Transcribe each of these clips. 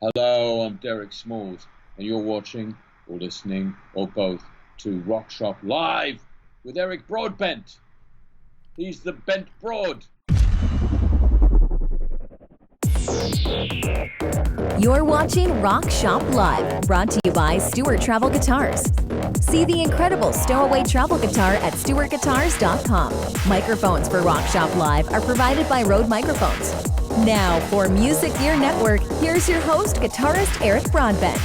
Hello, I'm Derek Smalls, and you're watching, or listening, or both, to Rock Shop Live with Eric Broadbent. He's the Bent Broad. You're watching Rock Shop Live, brought to you by Stewart Travel Guitars. See the incredible stowaway travel guitar at stewartguitars.com. Microphones for Rock Shop Live are provided by Rode Microphones. Now, for Music Gear Network, here's your host, guitarist Eric Broadbent.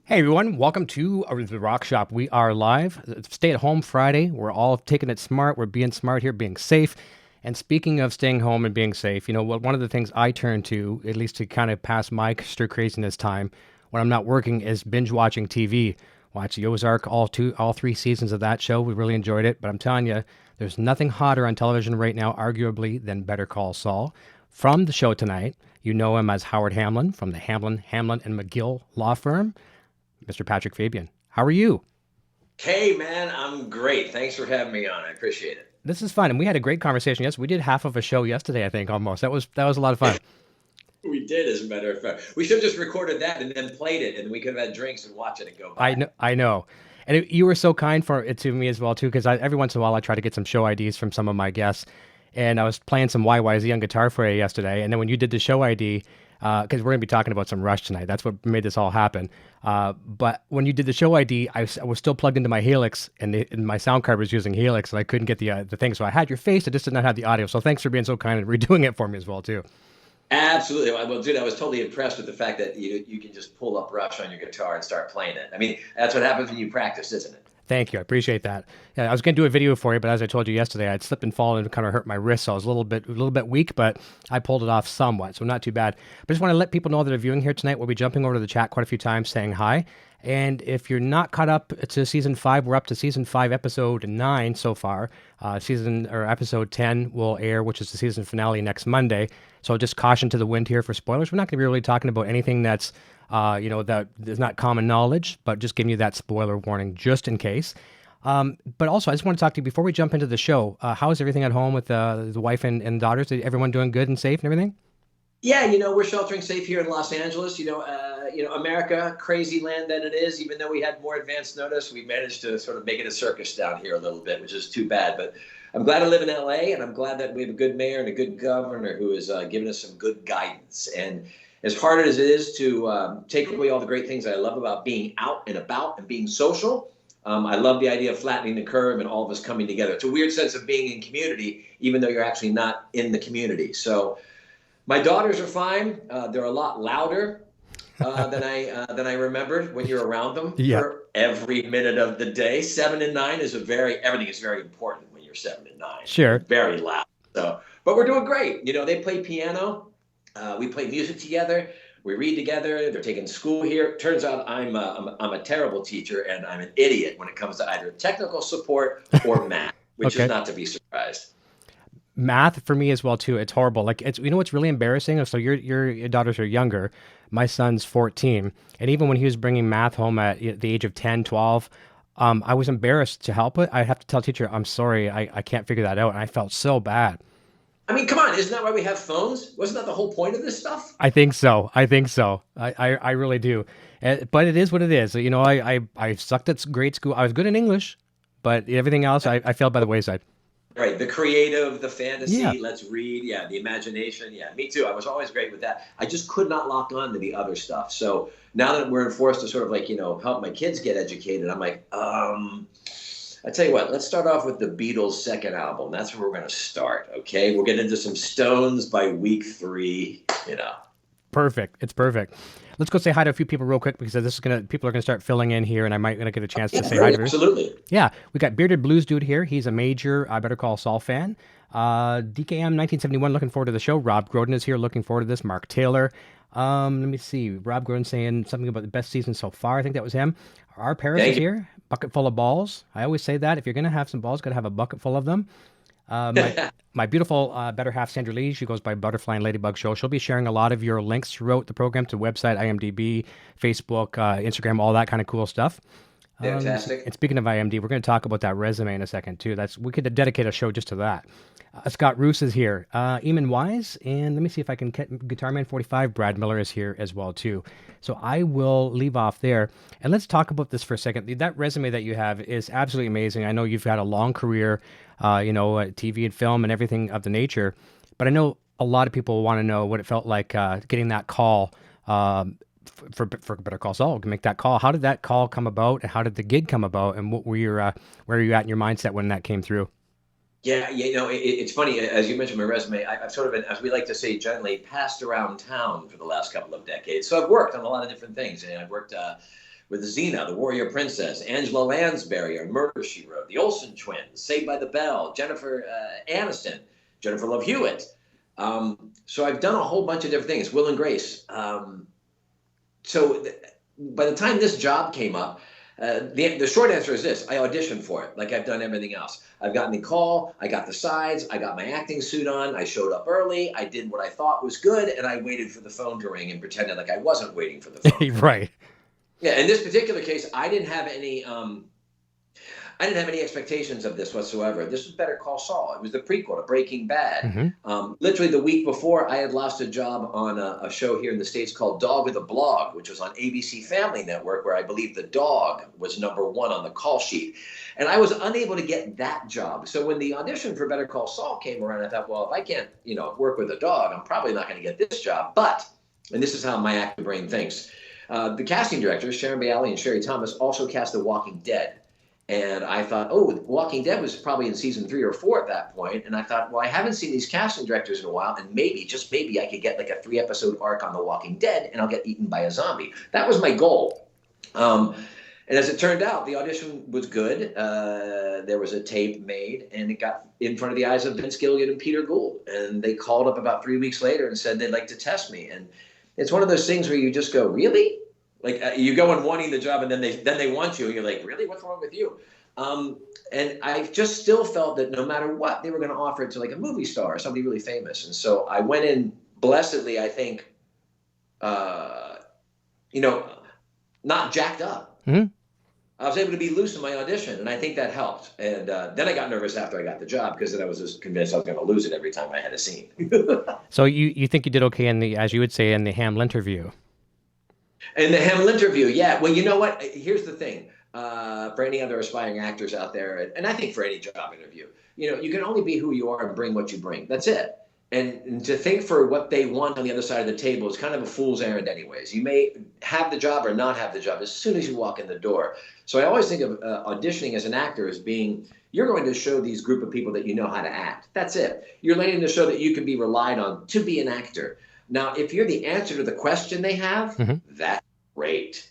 Hey everyone, welcome to the Rock Shop. We are live. Stay at home Friday. We're all taking it smart. We're being smart here, being safe. And speaking of staying home and being safe, you know, one of the things I turn to, at least to kind of pass my stir craziness time when I'm not working, is binge watching TV. Watch the Ozark, all three seasons of that show. We really enjoyed it. But I'm telling you, there's nothing hotter on television right now, arguably, than Better Call Saul. From the show tonight, you know him as Howard Hamlin from the Hamlin Hamlin McGill law firm. Mr. Patrick Fabian, how are you? Hey, man, I'm great. Thanks for having me on. I appreciate it. This is fun, and we had a great conversation. Yes, we did half of a show yesterday, I think, almost. That was a lot of fun. We did, as a matter of fact. We should have just recorded that and then played it, and we could have had drinks and watched it go by. I know. And you were so kind for it to me as well, too, because every once in a while I try to get some show IDs from some of my guests. And I was playing some YYZ on guitar for you yesterday, and then when you did the show ID, because we're going to be talking about some Rush tonight. That's what made this all happen. But when you did the show ID, I was still plugged into my Helix, and my sound card was using Helix, and I couldn't get the thing. So I had your face, I just did not have the audio. So thanks for being so kind and redoing it for me as well, too. Absolutely. Well, dude, I was totally impressed with the fact that you can just pull up Rush on your guitar and start playing it. I mean, that's what happens when you practice, isn't it? Thank you. I appreciate that. Yeah, I was going to do a video for you, but as I told you yesterday, I'd slipped and fallen and kind of hurt my wrist. So I was a little bit weak, but I pulled it off somewhat. So not too bad. But just want to let people know that are viewing here tonight. We'll be jumping over to the chat quite a few times saying hi. And if you're not caught up to season 5, we're up to season 5, episode 9 so far. Episode 10 will air, which is the season finale next Monday. So just caution to the wind here for spoilers. We're not going to be really talking about anything that's that is not common knowledge, but just giving you that spoiler warning just in case. But also, I just want to talk to you before we jump into the show. How is everything at home with the wife and daughters? Is everyone doing good and safe and everything? Yeah, we're sheltering safe here in Los Angeles. America, crazy land that it is. Even though we had more advance notice, we managed to sort of make it a circus down here a little bit, which is too bad. But I'm glad I live in LA, and I'm glad that we have a good mayor and a good governor who is giving us some good guidance. And as hard as it is to take away all the great things I love about being out and about and being social, I love the idea of flattening the curve and all of us coming together. It's a weird sense of being in community, even though you're actually not in the community. So my daughters are fine. They're a lot louder than I remembered when you're around them for every minute of the day. 7 and 9 is everything is very important when you're 7 and 9. Sure. Very loud. So, but we're doing great. They play piano. We play music together. We read together. They're taking school here. Turns out I'm a terrible teacher, and I'm an idiot when it comes to either technical support or math, which is not to be surprised. Math for me as well too. It's horrible. Like what's really embarrassing. So your daughters are younger. My son's 14, and even when he was bringing math home at the age of 10, 12, I was embarrassed to help it. I have to tell the teacher, I'm sorry, I can't figure that out, and I felt so bad. I mean, come on, isn't that why we have phones? Wasn't that the whole point of this stuff? I think so. I really do. But it is what it is. I sucked at grade school. I was good in English, but everything else I failed by the wayside. Right. The creative, the fantasy, let's read. Yeah. The imagination. Yeah. Me too. I was always great with that. I just could not lock on to the other stuff. So now that we're forced to sort of help my kids get educated, I'm like, I tell you what, let's start off with the Beatles' second album. That's where we're going to start. Okay. We'll get into some Stones by week 3, Perfect. It's perfect. Let's go say hi to a few people real quick because people are gonna start filling in here, and I might gonna get a chance to say hi to absolutely. Yeah, we got Bearded Blues dude here. He's a major Better Call Saul fan. DKM 1971 looking forward to the show. Rob Groden is here looking forward to this. Mark Taylor. Let me see. Rob Groden saying something about the best season so far. I think that was him. R. Paris is here. Bucket full of balls. I always say that if you're gonna have some balls, gotta have a bucket full of them. My beautiful better half, Sandra Lee, she goes by Butterfly and Ladybug Show. She'll be sharing a lot of your links throughout the program to website, IMDb, Facebook, Instagram, all that kind of cool stuff. Fantastic. And speaking of IMD, we're going to talk about that resume in a second too. We could dedicate a show just to that. Scott Roos is here. Eamon Wise, and let me see if I can get Guitar Man 45. Brad Miller is here as well too. So I will leave off there, and let's talk about this for a second. That resume that you have is absolutely amazing. I know you've had a long career, TV and film and everything of the nature, but I know a lot of people want to know what it felt like getting that call for Better Call Saul, to make that call. How did that call come about, and how did the gig come about, and what were where are you at in your mindset when that came through? Yeah, it's funny. As you mentioned my resume, I've sort of been, as we like to say gently, passed around town for the last couple of decades. So I've worked on a lot of different things. And I've worked with Xena, the Warrior Princess, Angela Lansbury, or Murder, She Wrote, the Olsen Twins, Saved by the Bell, Jennifer Aniston, Jennifer Love Hewitt. So I've done a whole bunch of different things, Will and Grace. So by the time this job came up, the short answer is this: I auditioned for it, like I've done everything else. I've gotten the call, I got the sides, I got my acting suit on, I showed up early, I did what I thought was good, and I waited for the phone to ring and pretended like I wasn't waiting for the phone. Right. Yeah, in this particular case, I didn't have any expectations of this whatsoever. This was Better Call Saul. It was the prequel to Breaking Bad. Mm-hmm. Literally the week before, I had lost a job on a show here in the States called Dog with a Blog, which was on ABC Family Network, where I believe the dog was #1 on the call sheet. And I was unable to get that job. So when the audition for Better Call Saul came around, I thought, well, if I can't, work with a dog, I'm probably not going to get this job. But, and this is how my active brain thinks, the casting directors, Sharon Bialy and Sherry Thomas, also cast The Walking Dead. And I thought, Walking Dead was probably in season 3 or 4 at that point. And I thought, well, I haven't seen these casting directors in a while, and maybe, just maybe, I could get like a 3-episode arc on The Walking Dead, and I'll get eaten by a zombie. That was my goal. And as it turned out, the audition was good. There was a tape made, and it got in front of the eyes of Vince Gilligan and Peter Gould. And they called up about 3 weeks later and said they'd like to test me. And it's one of those things where you just go, really? Like you go in wanting the job, and then they want you, and you're like, really? What's wrong with you? And I just still felt that no matter what, they were going to offer it to like a movie star or somebody really famous. And so I went in blessedly, I think, not jacked up. Mm-hmm. I was able to be loose in my audition, and I think that helped. And then I got nervous after I got the job, because then I was just convinced I was going to lose it every time I had a scene. So you think you did okay in the, as you would say, in the Hamlin interview? In the Hamlin interview, yeah. Well, you know what? Here's the thing. For any other aspiring actors out there, and I think for any job interview, you can only be who you are and bring what you bring. That's it. And to think for what they want on the other side of the table is kind of a fool's errand anyways. You may have the job or not have the job as soon as you walk in the door. So I always think of auditioning as an actor as being, you're going to show these group of people that you know how to act. That's it. You're letting them show that you can be relied on to be an actor. Now, if you're the answer to the question they have, that's great.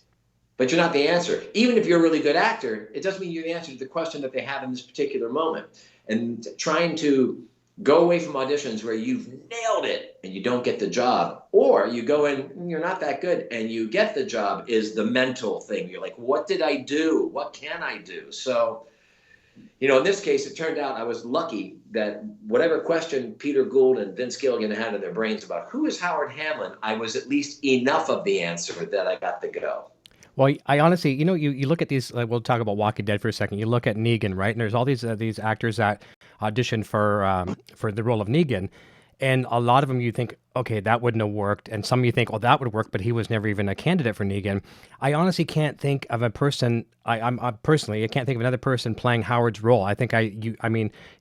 But you're not the answer. Even if you're a really good actor, it doesn't mean you're the answer to the question that they have in this particular moment. And trying to go away from auditions where you've nailed it and you don't get the job, or you go in, you're not that good, and you get the job, is the mental thing. You're like, what did I do? What can I do? So, in this case, it turned out I was lucky that whatever question Peter Gould and Vince Gilligan had in their brains about who is Howard Hamlin, I was at least enough of the answer that I got the go. Well, I honestly, you look at these, we'll talk about Walking Dead for a second. You look at Negan, right? And there's all these actors that audition for the role of Negan. And a lot of them you think, okay, that wouldn't have worked. And some you think, oh, that would work, but he was never even a candidate for Negan. I honestly can't think of a person, I can't think of another person playing Howard's role. I think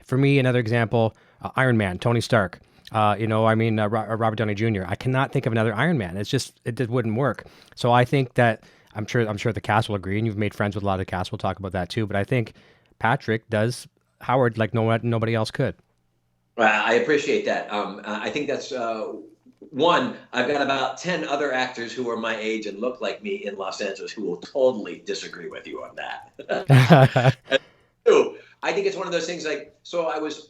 for me, another example, Iron Man, Tony Stark. Robert Downey Jr. I cannot think of another Iron Man. It just wouldn't work. So I think that, I'm sure the cast will agree, and you've made friends with a lot of the cast. We'll talk about that too. But I think Patrick does Howard like nobody else could. I appreciate that. I think that's one. I've got about 10 other actors who are my age and look like me in Los Angeles who will totally disagree with you on that. And two, I think it's one of those things like, so I was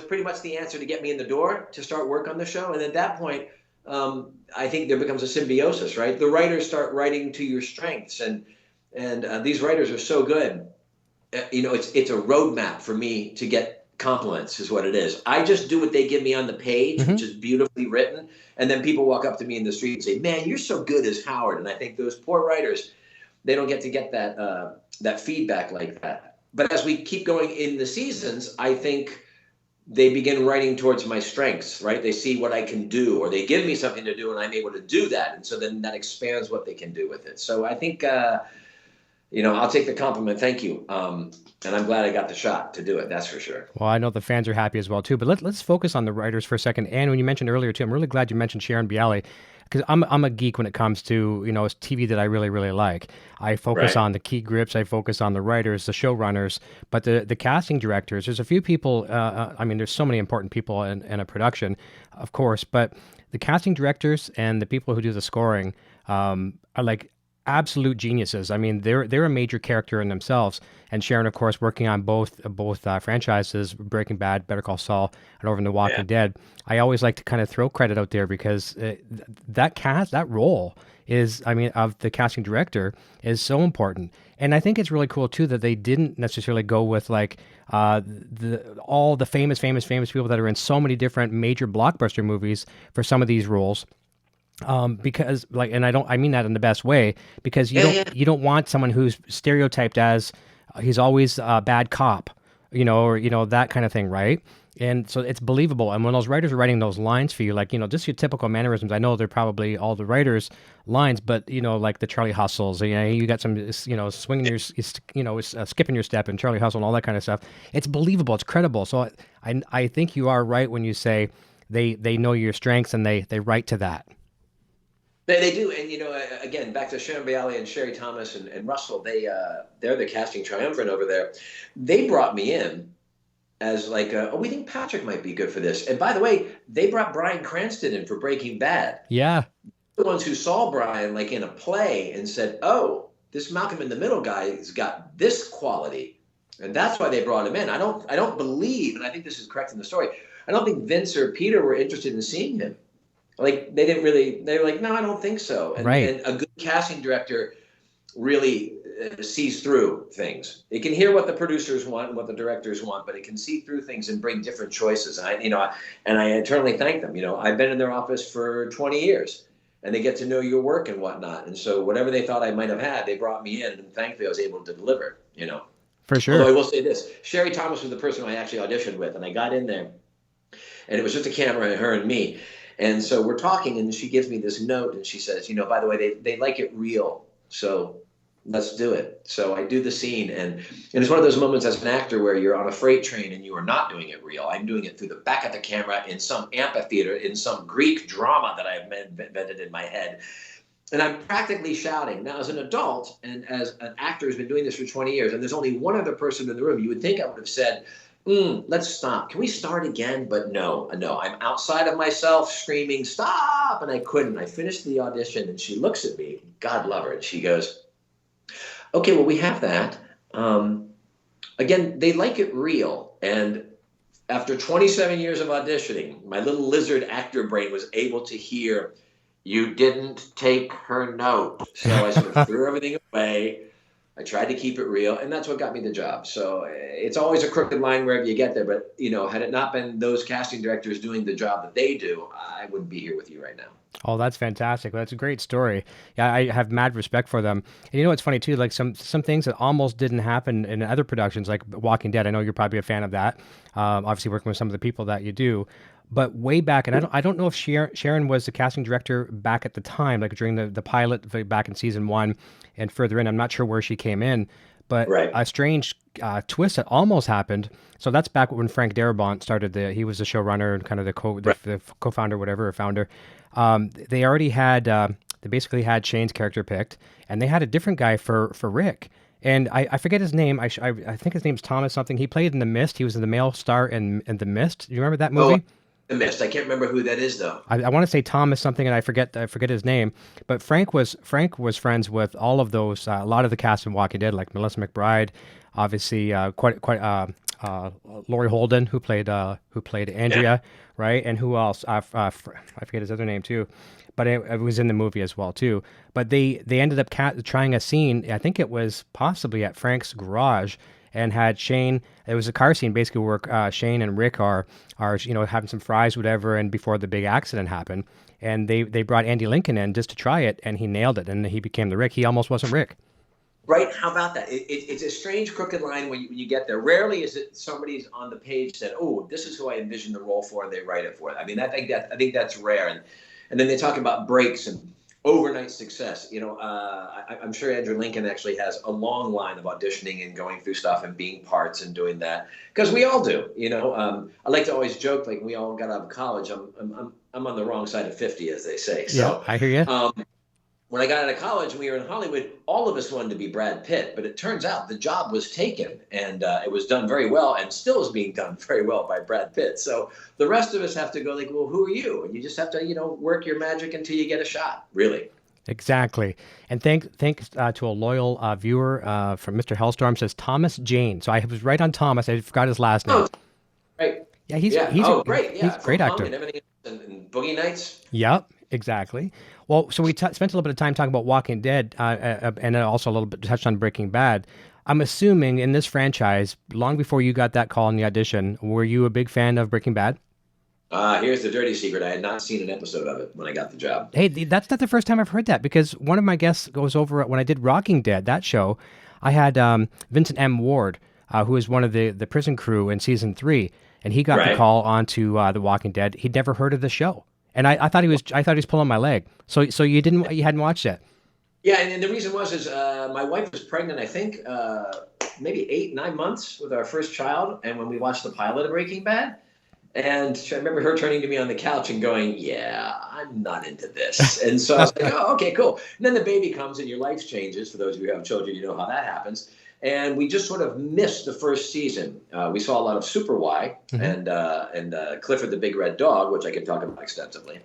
pretty much the answer to get me in the door to start work on the show. And at that point, I think there becomes a symbiosis, right? The writers start writing to your strengths, and these writers are so good. It's a roadmap for me to get compliments, is what it is. I just do what they give me on the page, which is beautifully written, and then people walk up to me in the street and say, "Man, you're so good as Howard." And I think those poor writers, they don't get to get that feedback like that. But as we keep going in the seasons, I think they begin writing towards my strengths, right? They see what I can do, or they give me something to do and I'm able to do that. And so then that expands what they can do with it. So I think, I'll take the compliment. Thank you. And I'm glad I got the shot to do it. That's for sure. Well, I know the fans are happy as well, too. But let's focus on the writers for a second. And when you mentioned earlier, too, I'm really glad you mentioned Sharon Bialy, because I'm a geek when it comes to, it's TV that I really, really like. I focus on the key grips. I focus on the writers, the showrunners, but the casting directors, there's a few people. There's so many important people in a production, of course, but the casting directors and the people who do the scoring are like absolute geniuses. I mean, they're a major character in themselves. And Sharon, of course, working on both franchises, Breaking Bad, Better Call Saul, and over in The Walking Dead. I always like to kind of throw credit out there because that role of the casting director is so important. And I think it's really cool too that they didn't necessarily go with like all the famous people that are in so many different major blockbuster movies for some of these roles. Because and I mean that in the best way, because you don't want someone who's stereotyped as he's always a bad cop, or that kind of thing, right? And so it's believable. And when those writers are writing those lines for you, like just your typical mannerisms, I know they're probably all the writers' lines, but like the Charlie Hustles, you got some swinging your skipping your step and Charlie Hustle and all that kind of stuff. It's believable. It's credible. So I think you are right when you say they know your strengths and they write to that. They do, and again, back to Sharon Bialy and Sherry Thomas and Russell, they're the casting triumvirate over there. They brought me in as like, we think Patrick might be good for this. And by the way, they brought Bryan Cranston in for Breaking Bad. Yeah, the ones who saw Bryan like in a play and said, "Oh, this Malcolm in the Middle guy has got this quality," and that's why they brought him in. I don't believe, and I think this is correct in the story, I don't think Vince or Peter were interested in seeing him. Like they were like, no, I don't think so. And a good casting director really sees through things. It can hear what the producers want and what the directors want, but it can see through things and bring different choices. And I eternally thank them. I've been in their office for 20 years and they get to know your work and whatnot. And so whatever they thought I might have had, they brought me in and thankfully I was able to deliver, For sure. Although I will say this, Sherry Thomas was the person I actually auditioned with, and I got in there and it was just a camera and her and me. And so we're talking, and she gives me this note, and she says, by the way, they like it real, so let's do it. So I do the scene, and it's one of those moments as an actor where you're on a freight train and you are not doing it real. I'm doing it through the back of the camera in some amphitheater, in some Greek drama that I've invented in my head. And I'm practically shouting. Now, as an adult and as an actor who's been doing this for 20 years, and there's only one other person in the room, you would think I would have said, let's stop. Can we start again? But no, I'm outside of myself screaming, stop. And I couldn't. I finished the audition and she looks at me, God love her. And she goes, okay, well, we have that. Again, they like it real. And after 27 years of auditioning, my little lizard actor brain was able to hear, you didn't take her note. So I sort of threw everything away. I tried to keep it real, and that's what got me the job. So it's always a crooked line wherever you get there. But, had it not been those casting directors doing the job that they do, I wouldn't be here with you right now. Oh, that's fantastic. That's a great story. Yeah, I have mad respect for them. And it's funny, too, like some things that almost didn't happen in other productions, like Walking Dead. I know you're probably a fan of that, obviously working with some of the people that you do. But way back, and I don't know if Sharon was the casting director back at the time, like during the pilot back in season 1 and further in. I'm not sure where she came in, but a strange twist that almost happened. So that's back when Frank Darabont started. He was the showrunner and kind of the co-founder, whatever, or founder. They already had, they basically had Shane's character picked, and they had a different guy for Rick. And I forget his name. I think his name's Thomas something. He played in The Mist. He was the male star in The Mist. Do you remember that movie? The Mist. I can't remember who that is though. I want to say Thomas something, and I forget his name. But Frank was friends with all of those, a lot of the cast in Walking Dead, like Melissa McBride, obviously Laurie Holden, who played Andrea, right? And who else? I forget his other name too. But it was in the movie as well too. But they ended up trying a scene. I think it was possibly at Frank's garage, and had Shane. It was a car scene basically where Shane and Rick are having some fries, whatever, and before the big accident happened. And they brought Andy Lincoln in just to try it, and he nailed it, and he became the Rick. He almost wasn't Rick. Right? How about that? It's a strange crooked line when you get there. Rarely is it somebody's on the page said, "Oh, this is who I envisioned the role for," and they write it for it. I mean, I think that's rare. And then they talk about breaks and overnight success. I'm sure Andrew Lincoln actually has a long line of auditioning and going through stuff and being parts and doing that, because we all do. I like to always joke, like, we all got out of college. I'm on the wrong side of 50, as they say. So I hear you. When I got out of college and we were in Hollywood, all of us wanted to be Brad Pitt, but it turns out the job was taken, and it was done very well, and still is being done very well by Brad Pitt. So the rest of us have to go like, well, who are you? And you just have to, work your magic until you get a shot, really. Exactly. And thanks to a loyal viewer from Mr. Hellstorm, says Thomas Jane. So I was right on Thomas. I forgot his last name. Oh, right. Yeah, he's great. Yeah, he's a great actor. And everything and Boogie Nights. Yep, exactly. Well, so we spent a little bit of time talking about Walking Dead, and also a little bit touched on Breaking Bad. I'm assuming in this franchise, long before you got that call in the audition, were you a big fan of Breaking Bad? Here's the dirty secret. I had not seen an episode of it when I got the job. Hey, that's not the first time I've heard that, because one of my guests goes over when I did Walking Dead, that show, I had Vincent M. Ward, who was one of the prison crew in season 3, and he got the call onto The Walking Dead. He'd never heard of the show. And I thought he was pulling my leg. So you hadn't watched it? Yeah, and the reason was my wife was pregnant, I think, maybe 8-9 months with our first child, and when we watched the pilot of Breaking Bad, and I remember her turning to me on the couch and going, "Yeah, I'm not into this." And so I was like, "Oh, okay, cool." And then the baby comes and your life changes. For those of you who have children, you know how that happens. And we just sort of missed the first season. We saw a lot of Super Y and Clifford the Big Red Dog, which I could talk about extensively.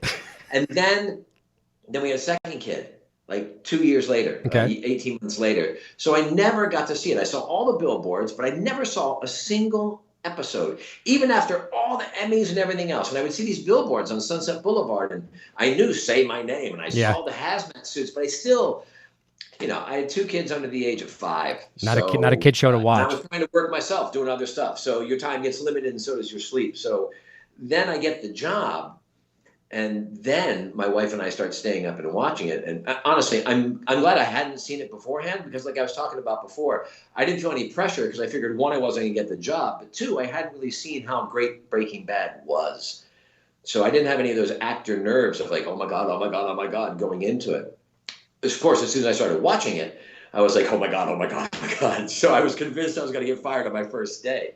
And then we had a second kid, like 2 years later, 18 months later. So I never got to see it. I saw all the billboards, but I never saw a single episode, even after all the Emmys and everything else. And I would see these billboards on Sunset Boulevard, and I knew Say My Name, and I saw the hazmat suits, but I still... I had 2 kids under the age of 5. Not a kid show to watch. I was trying to work myself, doing other stuff. So your time gets limited, and so does your sleep. So then I get the job, and then my wife and I start staying up and watching it. And honestly, I'm glad I hadn't seen it beforehand, because like I was talking about before, I didn't feel any pressure, because I figured, 1, I wasn't going to get the job, but 2, I hadn't really seen how great Breaking Bad was. So I didn't have any of those actor nerves of like, oh my God, oh my God, oh my God, going into it. Of course, as soon as I started watching it, I was like, oh my God, oh my God, oh my God. So I was convinced I was going to get fired on my first day.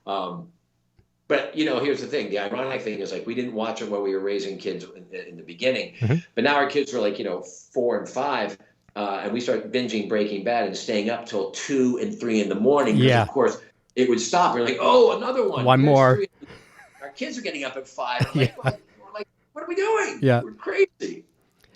But, here's the thing. The ironic thing is, like, we didn't watch it while we were raising kids in the beginning. But now our kids are like, 4 and 5. And we start binging Breaking Bad and staying up till 2 and 3 in the morning. Yeah. Of course, it would stop. We're like, oh, another one. One more. Our kids are getting up at 5. We're like, what are we doing? Yeah. We're crazy.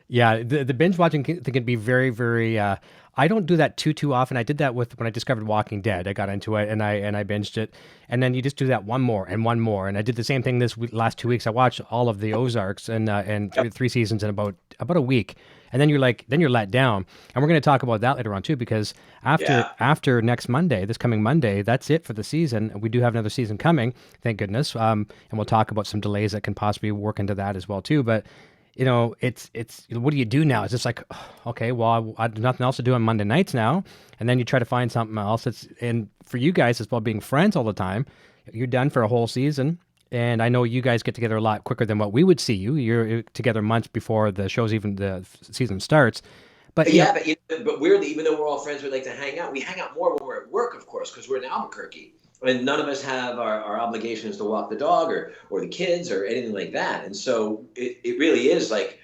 Yeah, the binge watching thing can be very, very. I don't do that too often. I did that when I discovered Walking Dead. I got into it and I binged it, and then you just do that one more, and I did the same thing last 2 weeks. I watched all of the Ozarks and 3 seasons in about a week, and then you're let down. And we're going to talk about that later on too, because after next Monday, this coming Monday, that's it for the season. We do have another season coming, thank goodness. And we'll talk about some delays that can possibly work into that as well too, but. It's what do you do now? It's just like, okay, well, I have nothing else to do on Monday nights now. And then you try to find something else. And for you guys, it's about being friends all the time. You're done for a whole season. And I know you guys get together a lot quicker than what we would see you. You're together months before the season starts. But but weirdly, even though we're all friends, we like to hang out. We hang out more when we're at work, of course, because we're in Albuquerque. And none of us have our obligations to walk the dog or the kids or anything like that. And so it really is like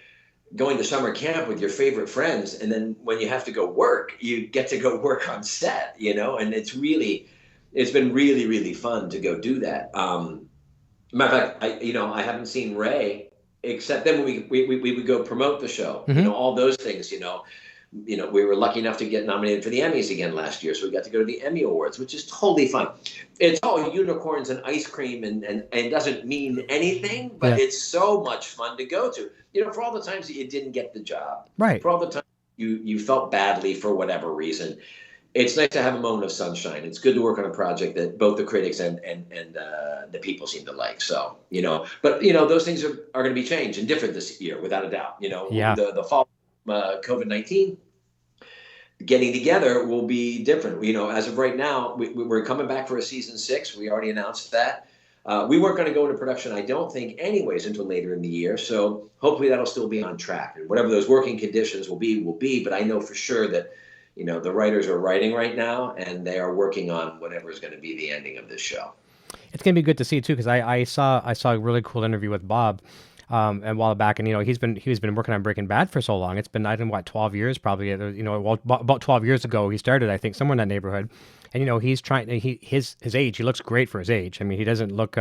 going to summer camp with your favorite friends. And then when you have to go work, you get to go work on set, and it's been really, really fun to go do that. Matter of fact, I haven't seen Ray, except then when we would go promote the show, all those things, we were lucky enough to get nominated for the Emmys again last year. So we got to go to the Emmy Awards, which is totally fun. It's all unicorns and ice cream and doesn't mean anything, but it's so much fun to go to. For all the times that you didn't get the job, right? For all the times you felt badly for whatever reason, it's nice to have a moment of sunshine. It's good to work on a project that both the critics and the people seem to like. So, but those things are going to be changed and different this year, without a doubt. The fall. COVID-19, getting together will be different. As of right now, we're coming back for a season 6. We already announced that. We weren't going to go into production, I don't think, anyways, until later in the year. So hopefully that'll still be on track. And whatever those working conditions will be. But I know for sure that, the writers are writing right now, and they are working on whatever is going to be the ending of this show. It's gonna be good to see too, because I saw a really cool interview with Bob, a while back, and he's been working on Breaking Bad for so long. It's been, I don't know, what, 12 years probably. About 12 years ago he started, I think, somewhere in that neighborhood. And he's trying. His age. He looks great for his age. I mean, he doesn't look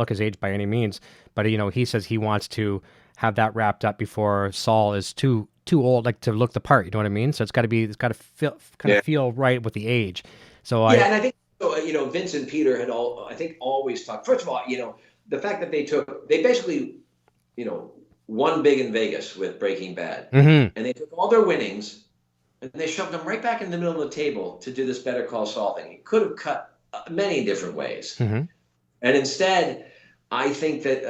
his age by any means. But he says he wants to have that wrapped up before Saul is too old, like, to look the part. You know what I mean? So it's got to feel right with the age. So and I think Vince and Peter had always talked. First of all, the fact that they basically won big in Vegas with Breaking Bad, and they took all their winnings and they shoved them right back in the middle of the table to do this Better Call Saul thing. It could have cut many different ways, and instead, I think that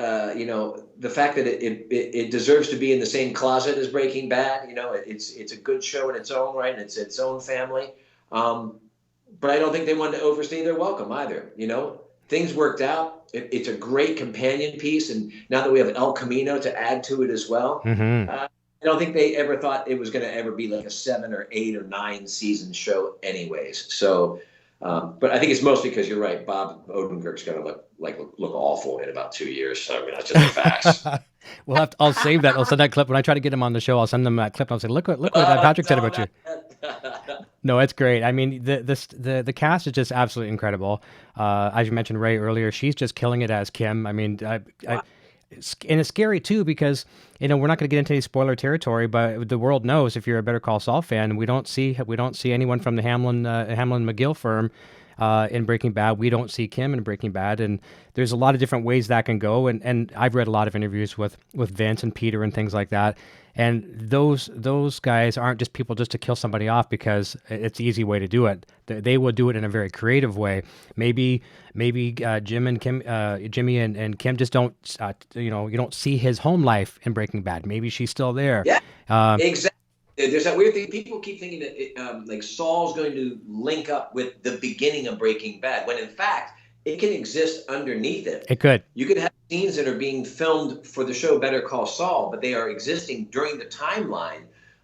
the fact that it deserves to be in the same closet as Breaking Bad. It's a good show in its own right, and it's its own family. But I don't think they wanted to overstay their welcome either. Things worked out. It's a great companion piece, and now that we have El Camino to add to it as well, I don't think they ever thought it was going to ever be like a 7 or 8 or 9 season show, anyways. So, but I think it's mostly because you're right. Bob Odenkirk's going to look awful in about 2 years. So, I mean, that's just the facts. I'll save that. I'll send that clip when I try to get him on the show. I'll send them that clip. And I'll say, look what Patrick said about you. No, it's great. I mean, the cast is just absolutely incredible. As you mentioned Ray earlier, she's just killing it as Kim. I mean, and it's scary too, because we're not going to get into any spoiler territory, but the world knows, if you're a Better Call Saul fan, we don't see anyone from the Hamlin McGill firm in Breaking Bad. We don't see Kim in Breaking Bad, and there's a lot of different ways that can go. And I've read a lot of interviews with Vince and Peter and things like that. And those guys aren't just people just to kill somebody off because it's the easy way to do it. They will do it in a very creative way. Maybe Jimmy and Kim just don't, you don't see his home life in Breaking Bad. Maybe she's still there. Yeah, exactly. There's that weird thing. People keep thinking that Saul's going to link up with the beginning of Breaking Bad, when in fact it can exist underneath it. It could. You could have scenes that are being filmed for the show Better Call Saul, but they are existing during the timeline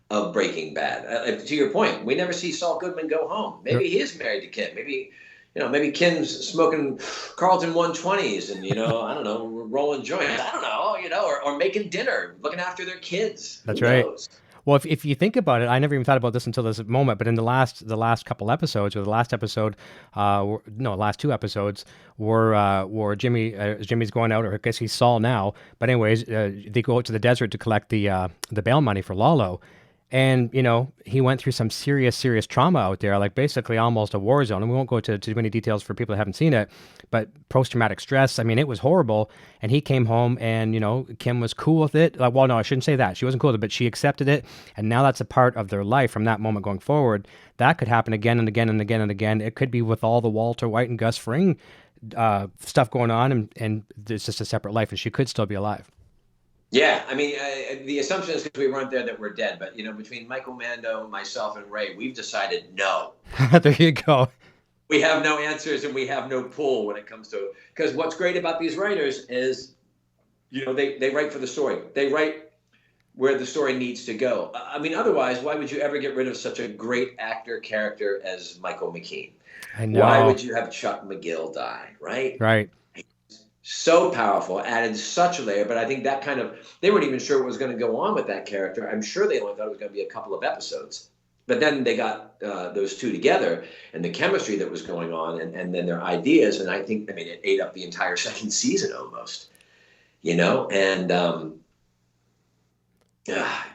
of Breaking Bad. To your point, we never see Saul Goodman go home. Maybe he is married to Kim. Maybe Kim's smoking Carlton 120s and, I don't know, rolling joints. I don't know, or making dinner, looking after their kids. That's right. Well, if you think about it, I never even thought about this until this moment, but in the last couple episodes, or the last episode, last 2 episodes, were Jimmy's going out, or I guess he's Saul now. But anyways, they go out to the desert to collect the bail money for Lalo. And, he went through some serious trauma out there, like basically almost a war zone. And we won't go into too many details for people that haven't seen it, but post-traumatic stress, I mean, it was horrible. And he came home and, Kim was cool with it. Well, no, I shouldn't say that. She wasn't cool with it, but she accepted it. And now that's a part of their life from that moment going forward. That could happen again and again and again and again. It could be with all the Walter White and Gus Fring stuff going on, and it's just a separate life, and she could still be alive. Yeah, I mean, the assumption is because we weren't there that we're dead. But, between Michael Mando, myself, and Ray, we've decided no. There you go. We have no answers and we have no pull when it comes to it. Because what's great about these writers is, they write for the story. They write where the story needs to go. I mean, otherwise, why would you ever get rid of such a great character as Michael McKean? I know. Why would you have Chuck McGill die, right? Right. So powerful, added such a layer, but I think that they weren't even sure what was going to go on with that character. I'm sure they only thought it was going to be a couple of episodes. But then they got those two together, and the chemistry that was going on, and then their ideas, and I think, it ate up the entire second season almost, and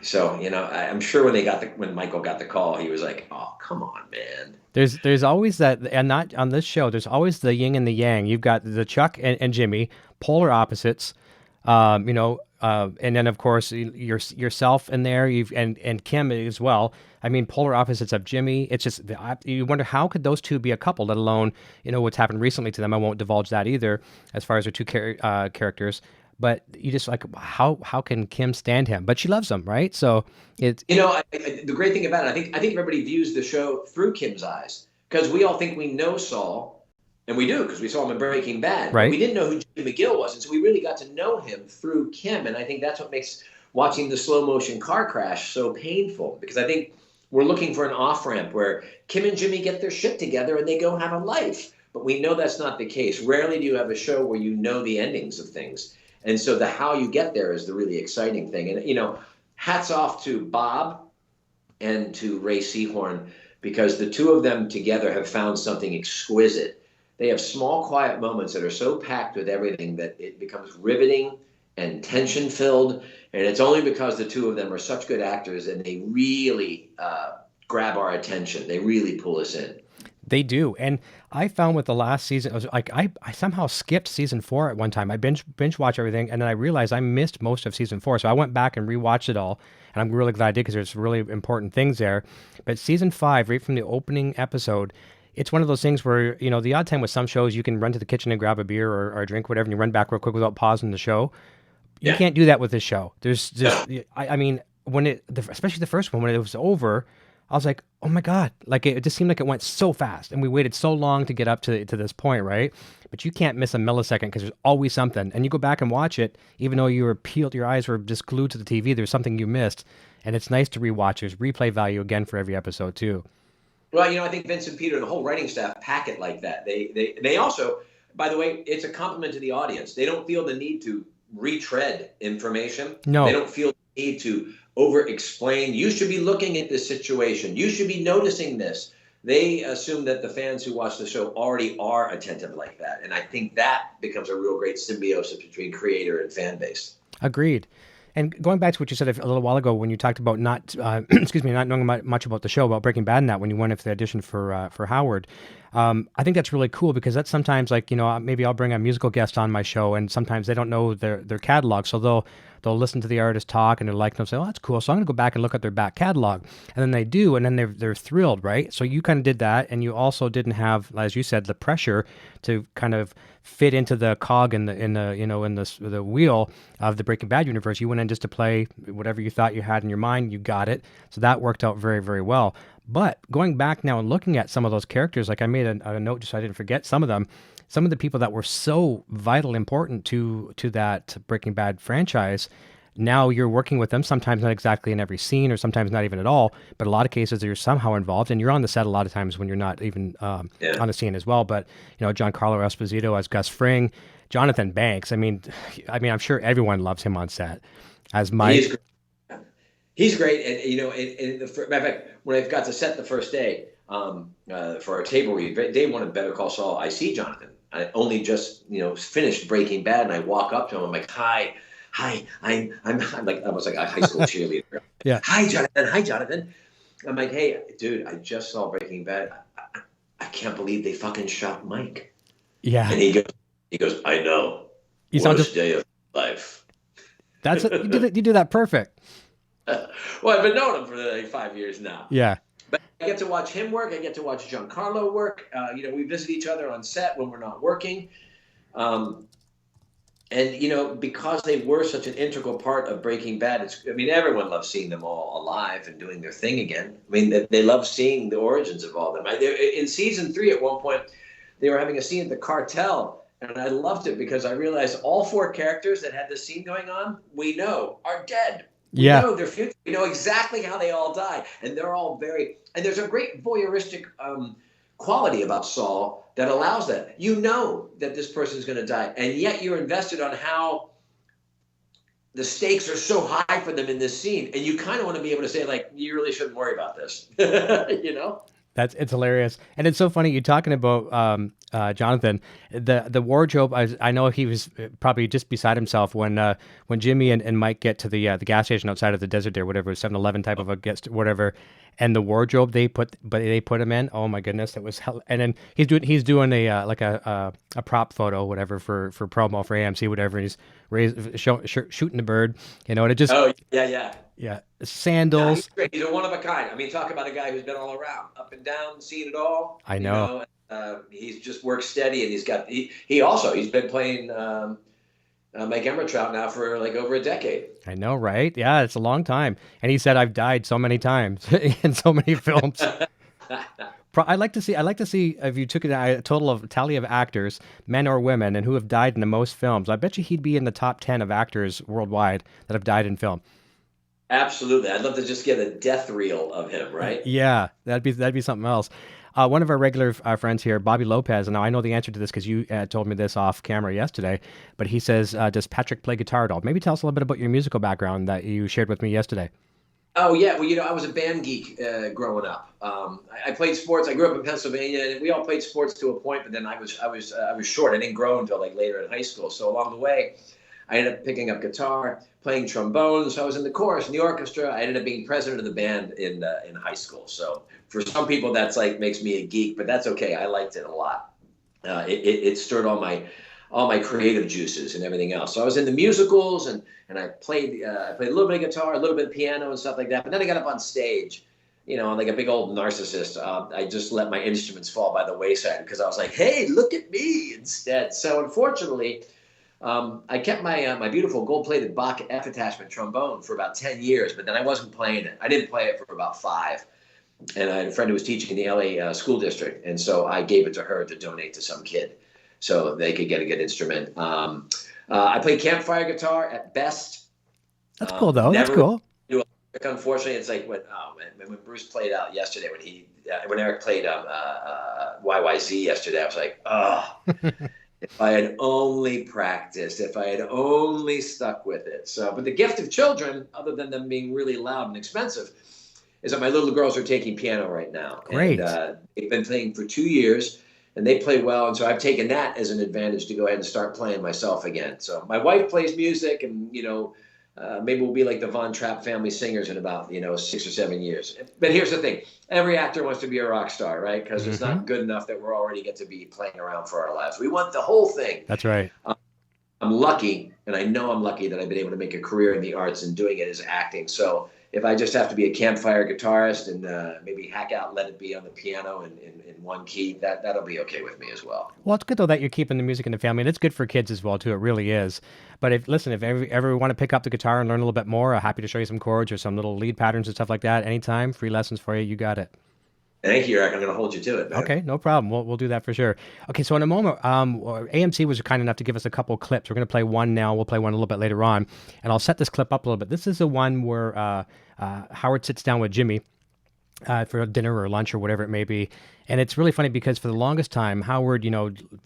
so, I'm sure when Michael got the call, he was like, "Oh, come on, man." There's always that, and not on this show, there's always the yin and the yang. You've got the Chuck and Jimmy, polar opposites, and then of course yourself in there, and Kim as well. I mean, polar opposites of Jimmy. It's just, you wonder, how could those two be a couple, let alone, what's happened recently to them. I won't divulge that either, as far as their two characters. but you just like, how can Kim stand him? But she loves him, right? So it's the great thing about it, I think everybody views the show through Kim's eyes, because we all think we know Saul, and we do because we saw him in Breaking Bad. Right. But we didn't know who Jimmy McGill was, and so we really got to know him through Kim. And I think that's what makes watching the slow motion car crash so painful, because I think we're looking for an off ramp where Kim and Jimmy get their shit together and they go have a life. But we know that's not the case. Rarely do you have a show where you know the endings of things. And so the how you get there is the really exciting thing. And, hats off to Bob and to Ray Seahorn, because the two of them together have found something exquisite. They have small, quiet moments that are so packed with everything that it becomes riveting and tension-filled. And it's only because the two of them are such good actors and they really grab our attention. They really pull us in. They do. And I found with the last season, I was like, I somehow skipped season 4 at one time. I binge watched everything, and then I realized I missed most of season 4. So I went back and rewatched it all, and I'm really glad I did, because there's really important things there. But season 5, right from the opening episode, it's one of those things where, the odd time with some shows, you can run to the kitchen and grab a beer or a drink, whatever, and you run back real quick without pausing the show. You can't do that with this show. There's just, I mean, especially the first one, when it was over, I was like, oh my God, like it just seemed like it went so fast, and we waited so long to get up to this point, right? But you can't miss a millisecond, because there's always something. And you go back and watch it, even though your eyes were just glued to the TV, there's something you missed. And it's nice to rewatch. There's replay value again for every episode too. Well, I think Vince and Peter and the whole writing staff pack it like that. They also, by the way, it's a compliment to the audience. They don't feel the need to retread information. No. They don't feel the need to over-explain. You should be looking at this situation. You should be noticing this. They assume that the fans who watch the show already are attentive like that. And I think that becomes a real great symbiosis between creator and fan base. Agreed. And going back to what you said a little while ago, when you talked about not knowing much about the show, about Breaking Bad, and that when you went in for the audition for Howard, I think that's really cool, because that's sometimes like, maybe I'll bring a musical guest on my show, and sometimes they don't know their catalog, so they'll listen to the artist talk, and they're like, they'll say, oh, that's cool, so I'm gonna go back and look at their back catalog, and then they do, and then they're thrilled, right? So you kind of did that, and you also didn't have, as you said, the pressure to kind of fit into the cog in the wheel of the Breaking Bad universe. You went in just to play whatever you thought you had in your mind. You got it, so that worked out very, very well. But going back now and looking at some of those characters, like I made a note just so I didn't forget some of them. Some of the people that were so vital, important to that Breaking Bad franchise, now you're working with them, sometimes not exactly in every scene, or sometimes not even at all, but a lot of cases you're somehow involved, and you're on the set a lot of times when you're not even on the scene as well. But, Giancarlo Esposito as Gus Fring, Jonathan Banks, I mean, I'm sure everyone loves him on set as Mike. He's great. And, matter of fact, when I got to set the first day for our table read, day one of Better Call Saul, I see Jonathan. I only just, finished Breaking Bad, and I walk up to him. I'm like, hi, I'm like, I was like a high school cheerleader. Yeah. Hi, Jonathan. I'm like, hey, dude, I just saw Breaking Bad. I can't believe they fucking shot Mike. Yeah. And he goes, I know. Worst day of life. You do that perfect. Well, I've been knowing him for like 5 years now. Yeah. But I get to watch him work. I get to watch Giancarlo work. We visit each other on set when we're not working. And, because they were such an integral part of Breaking Bad, everyone loves seeing them all alive and doing their thing again. They love seeing the origins of all of them. In season 3, at one point, they were having a scene at the cartel, and I loved it because I realized all 4 characters that had this scene going on, we know, are dead. We know their future. We know exactly how they all die. And they're all and there's a great voyeuristic quality about Saul that allows that. You know that this person's going to die, and yet you're invested on how the stakes are so high for them in this scene, and you kind of want to be able to say, like, you really shouldn't worry about this. It's hilarious. And it's so funny you talking about Jonathan, the wardrobe. I know he was probably just beside himself when Jimmy and Mike get to the gas station outside of the desert there, whatever, 7-Eleven type of a guest, whatever. And the wardrobe they put him in. Oh my goodness, it was hell. And then he's doing a prop photo, whatever, for promo for AMC, whatever. And he's shooting the bird, and it just. Oh yeah. Yeah, sandals. Yeah, he's great. He's a one of a kind. Talk about a guy who's been all around, up and down, seen it all. I know. He's just worked steady, and he's been playing Mike Emmertrout now for like over a decade. I know, right? Yeah, it's a long time. And he said, I've died so many times in so many films. I'd like to see if you took a total of tally of actors, men or women, and who have died in the most films. I bet you he'd be in the top 10 of actors worldwide that have died in film. Absolutely. I'd love to just get a death reel of him, right? Yeah, that'd be something else. One of our regular friends here, Bobby Lopez, and now I know the answer to this because you told me this off camera yesterday, but he says, does Patrick play guitar at all? Maybe tell us a little bit about your musical background that you shared with me yesterday. Oh yeah, well, I was a band geek growing up. I played sports. I grew up in Pennsylvania, and we all played sports to a point. But then I was short. I didn't grow until like later in high school. So along the way, I ended up picking up guitar, playing trombone. So I was in the chorus, in the orchestra. I ended up being president of the band in high school. So for some people, that's like makes me a geek, but that's okay. I liked it a lot. It stirred all my creative juices and everything else. So I was in the musicals and I played a little bit of guitar, a little bit of piano and stuff like that. But then I got up on stage, I'm like a big old narcissist. I just let my instruments fall by the wayside because I was like, hey, look at me instead. So unfortunately, I kept my beautiful gold-plated Bach F attachment trombone for about 10 years, but then I wasn't playing it. I didn't play it for about 5. And I had a friend who was teaching in the LA school district. And so I gave it to her to donate to some kid so they could get a good instrument. I play campfire guitar at best. That's cool, though. That's cool. Unfortunately, it's like when Bruce played out yesterday, when Eric played YYZ yesterday, I was like, oh, if I had only practiced, if I had only stuck with it. So, but the gift of children, other than them being really loud and expensive, is that my little girls are taking piano right now. Great. And they've been playing for 2 years. And they play well, and so I've taken that as an advantage to go ahead and start playing myself again. So my wife plays music, and maybe we'll be like the Von Trapp family singers in about 6 or 7 years. But here's the thing: every actor wants to be a rock star, right? Because it's not good enough that we're already get to be playing around for our lives. We want the whole thing. That's right. I'm lucky, and I know I'm lucky that I've been able to make a career in the arts and doing it as acting. So if I just have to be a campfire guitarist and maybe hack out Let It Be on the piano in one key, that'll be okay with me as well. Well, it's good, though, that you're keeping the music in the family, and it's good for kids as well, too. It really is. But if ever want to pick up the guitar and learn a little bit more, I'm happy to show you some chords or some little lead patterns and stuff like that. Anytime, free lessons for you. You got it. Thank you, Eric. I'm going to hold you to it, man. Okay, no problem. We'll do that for sure. Okay, so in a moment, AMC was kind enough to give us a couple clips. We're going to play one now. We'll play one a little bit later on. And I'll set this clip up a little bit. This is the one where Howard sits down with Jimmy for dinner or lunch or whatever it may be. And it's really funny because for the longest time, Howard,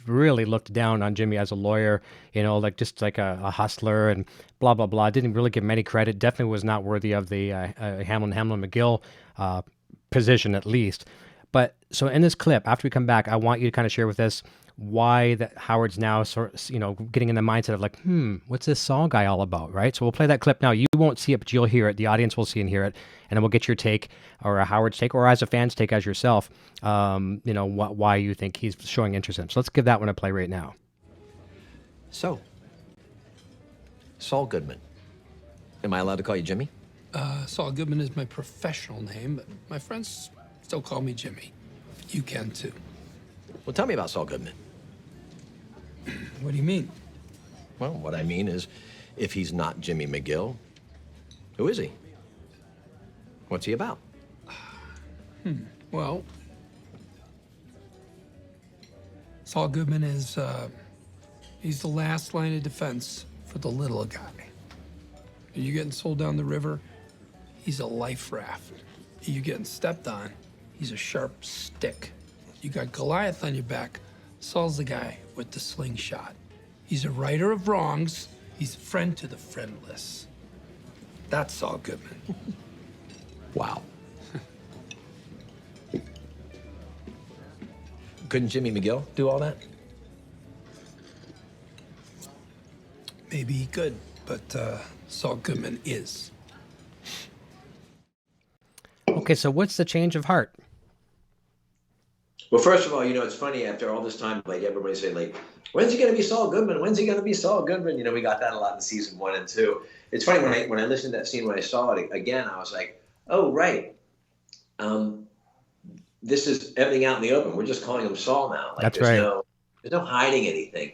really looked down on Jimmy as a lawyer, just like a hustler and blah, blah, blah. Didn't really give him any credit. Definitely was not worthy of the Hamlin Hamlin McGill position, at least. But so in this clip, after we come back, I want you to kind of share with us why that Howard's now getting in the mindset of like, what's this Saul guy all about, right? So we'll play that clip now. You won't see it, but you'll hear it. The audience will see and hear it, and then we'll get your take, or a Howard's take, or as a fan's take as yourself. Why you think he's showing interest in him. So let's give that one a play right now. So, Saul Goodman. Am I allowed to call you Jimmy? Saul Goodman is my professional name, but my friends still call me Jimmy. You can too. Well, tell me about Saul Goodman. What do you mean? Well, what I mean is, if he's not Jimmy McGill, who is he? What's he about? Well, Saul Goodman is, he's the last line of defense for the little guy. Are you getting sold down the river? He's a life raft. Are you getting stepped on? He's a sharp stick. You got Goliath on your back. Saul's the guy with the slingshot. He's a righter of wrongs. He's a friend to the friendless. That's Saul Goodman. Wow. Couldn't Jimmy McGill do all that? Maybe he could, but Saul Goodman is. Okay, so what's the change of heart? Well, first of all, it's funny after all this time, like everybody saying, like, when's he going to be Saul Goodman? When's he going to be Saul Goodman? We got that a lot in season 1 and 2. It's funny when I listened to that scene, when I saw it again, I was like, oh, right. This is everything out in the open. We're just calling him Saul now. Like, That's right. There's no hiding anything.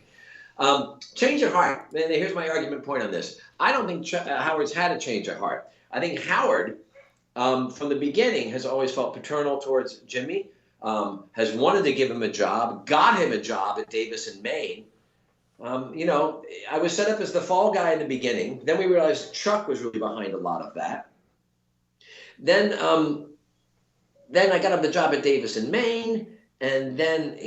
Change of heart. And here's my argument point on this. I don't think Howard's had a change of heart. I think Howard, from the beginning, has always felt paternal towards Jimmy, has wanted to give him a job, got him a job at Davis and Maine. I was set up as the fall guy in the beginning. Then we realized Chuck was really behind a lot of that. Then I got him the job at Davis and Maine. And then,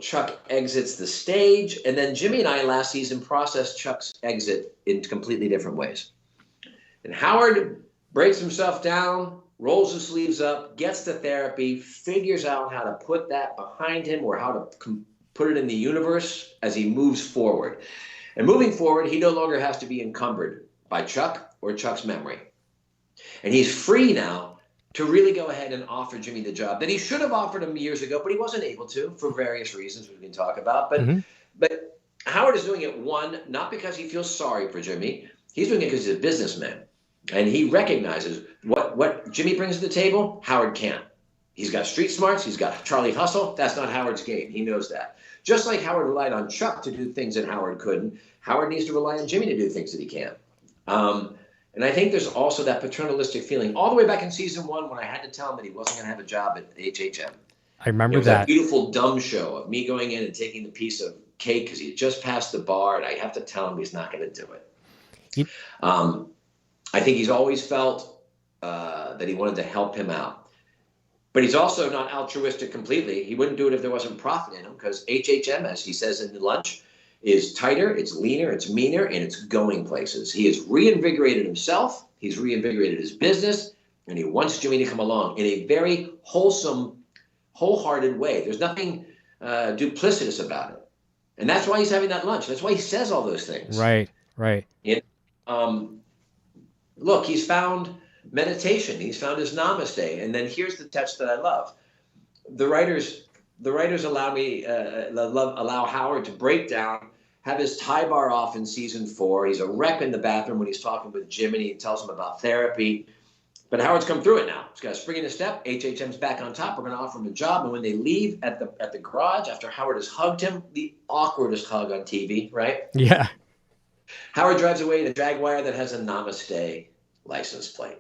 Chuck exits the stage. And then Jimmy and I last season processed Chuck's exit in completely different ways. And Howard breaks himself down, rolls his sleeves up, gets to therapy, figures out how to put that behind him or how to put it in the universe as he moves forward. And moving forward, he no longer has to be encumbered by Chuck or Chuck's memory. And he's free now to really go ahead and offer Jimmy the job that he should have offered him years ago, but he wasn't able to for various reasons we can talk about. But Howard is doing it, one, not because he feels sorry for Jimmy. He's doing it because he's a businessman. And he recognizes what Jimmy brings to the table, Howard can't. He's got street smarts. He's got Charlie hustle. That's not Howard's game. He knows that. Just like Howard relied on Chuck to do things that Howard couldn't, Howard needs to rely on Jimmy to do things that he can't. And I think there's also that paternalistic feeling all the way back in season 1 when I had to tell him that he wasn't going to have a job at HHM. I remember it was that beautiful dumb show of me going in and taking the piece of cake because he had just passed the bar, and I have to tell him he's not going to do it. I think he's always felt that he wanted to help him out. But he's also not altruistic completely. He wouldn't do it if there wasn't profit in him, because HHM, as he says in the lunch, is tighter, it's leaner, it's meaner, and it's going places. He has reinvigorated himself, he's reinvigorated his business, and he wants Jimmy to come along in a very wholesome, wholehearted way. There's nothing duplicitous about it. And that's why he's having that lunch. That's why he says all those things. Right. Look, he's found meditation. He's found his namaste. And then here's the touch that I love. The writers allow Howard to break down, have his tie bar off in season 4. He's a wreck in the bathroom when he's talking with Jiminy and tells him about therapy. But Howard's come through it now. He's got a spring in his step. HHM's back on top. We're going to offer him a job. And when they leave at the garage, after Howard has hugged him, the awkwardest hug on TV, right? Yeah. Howard drives away in a Jaguar that has a Namaste license plate.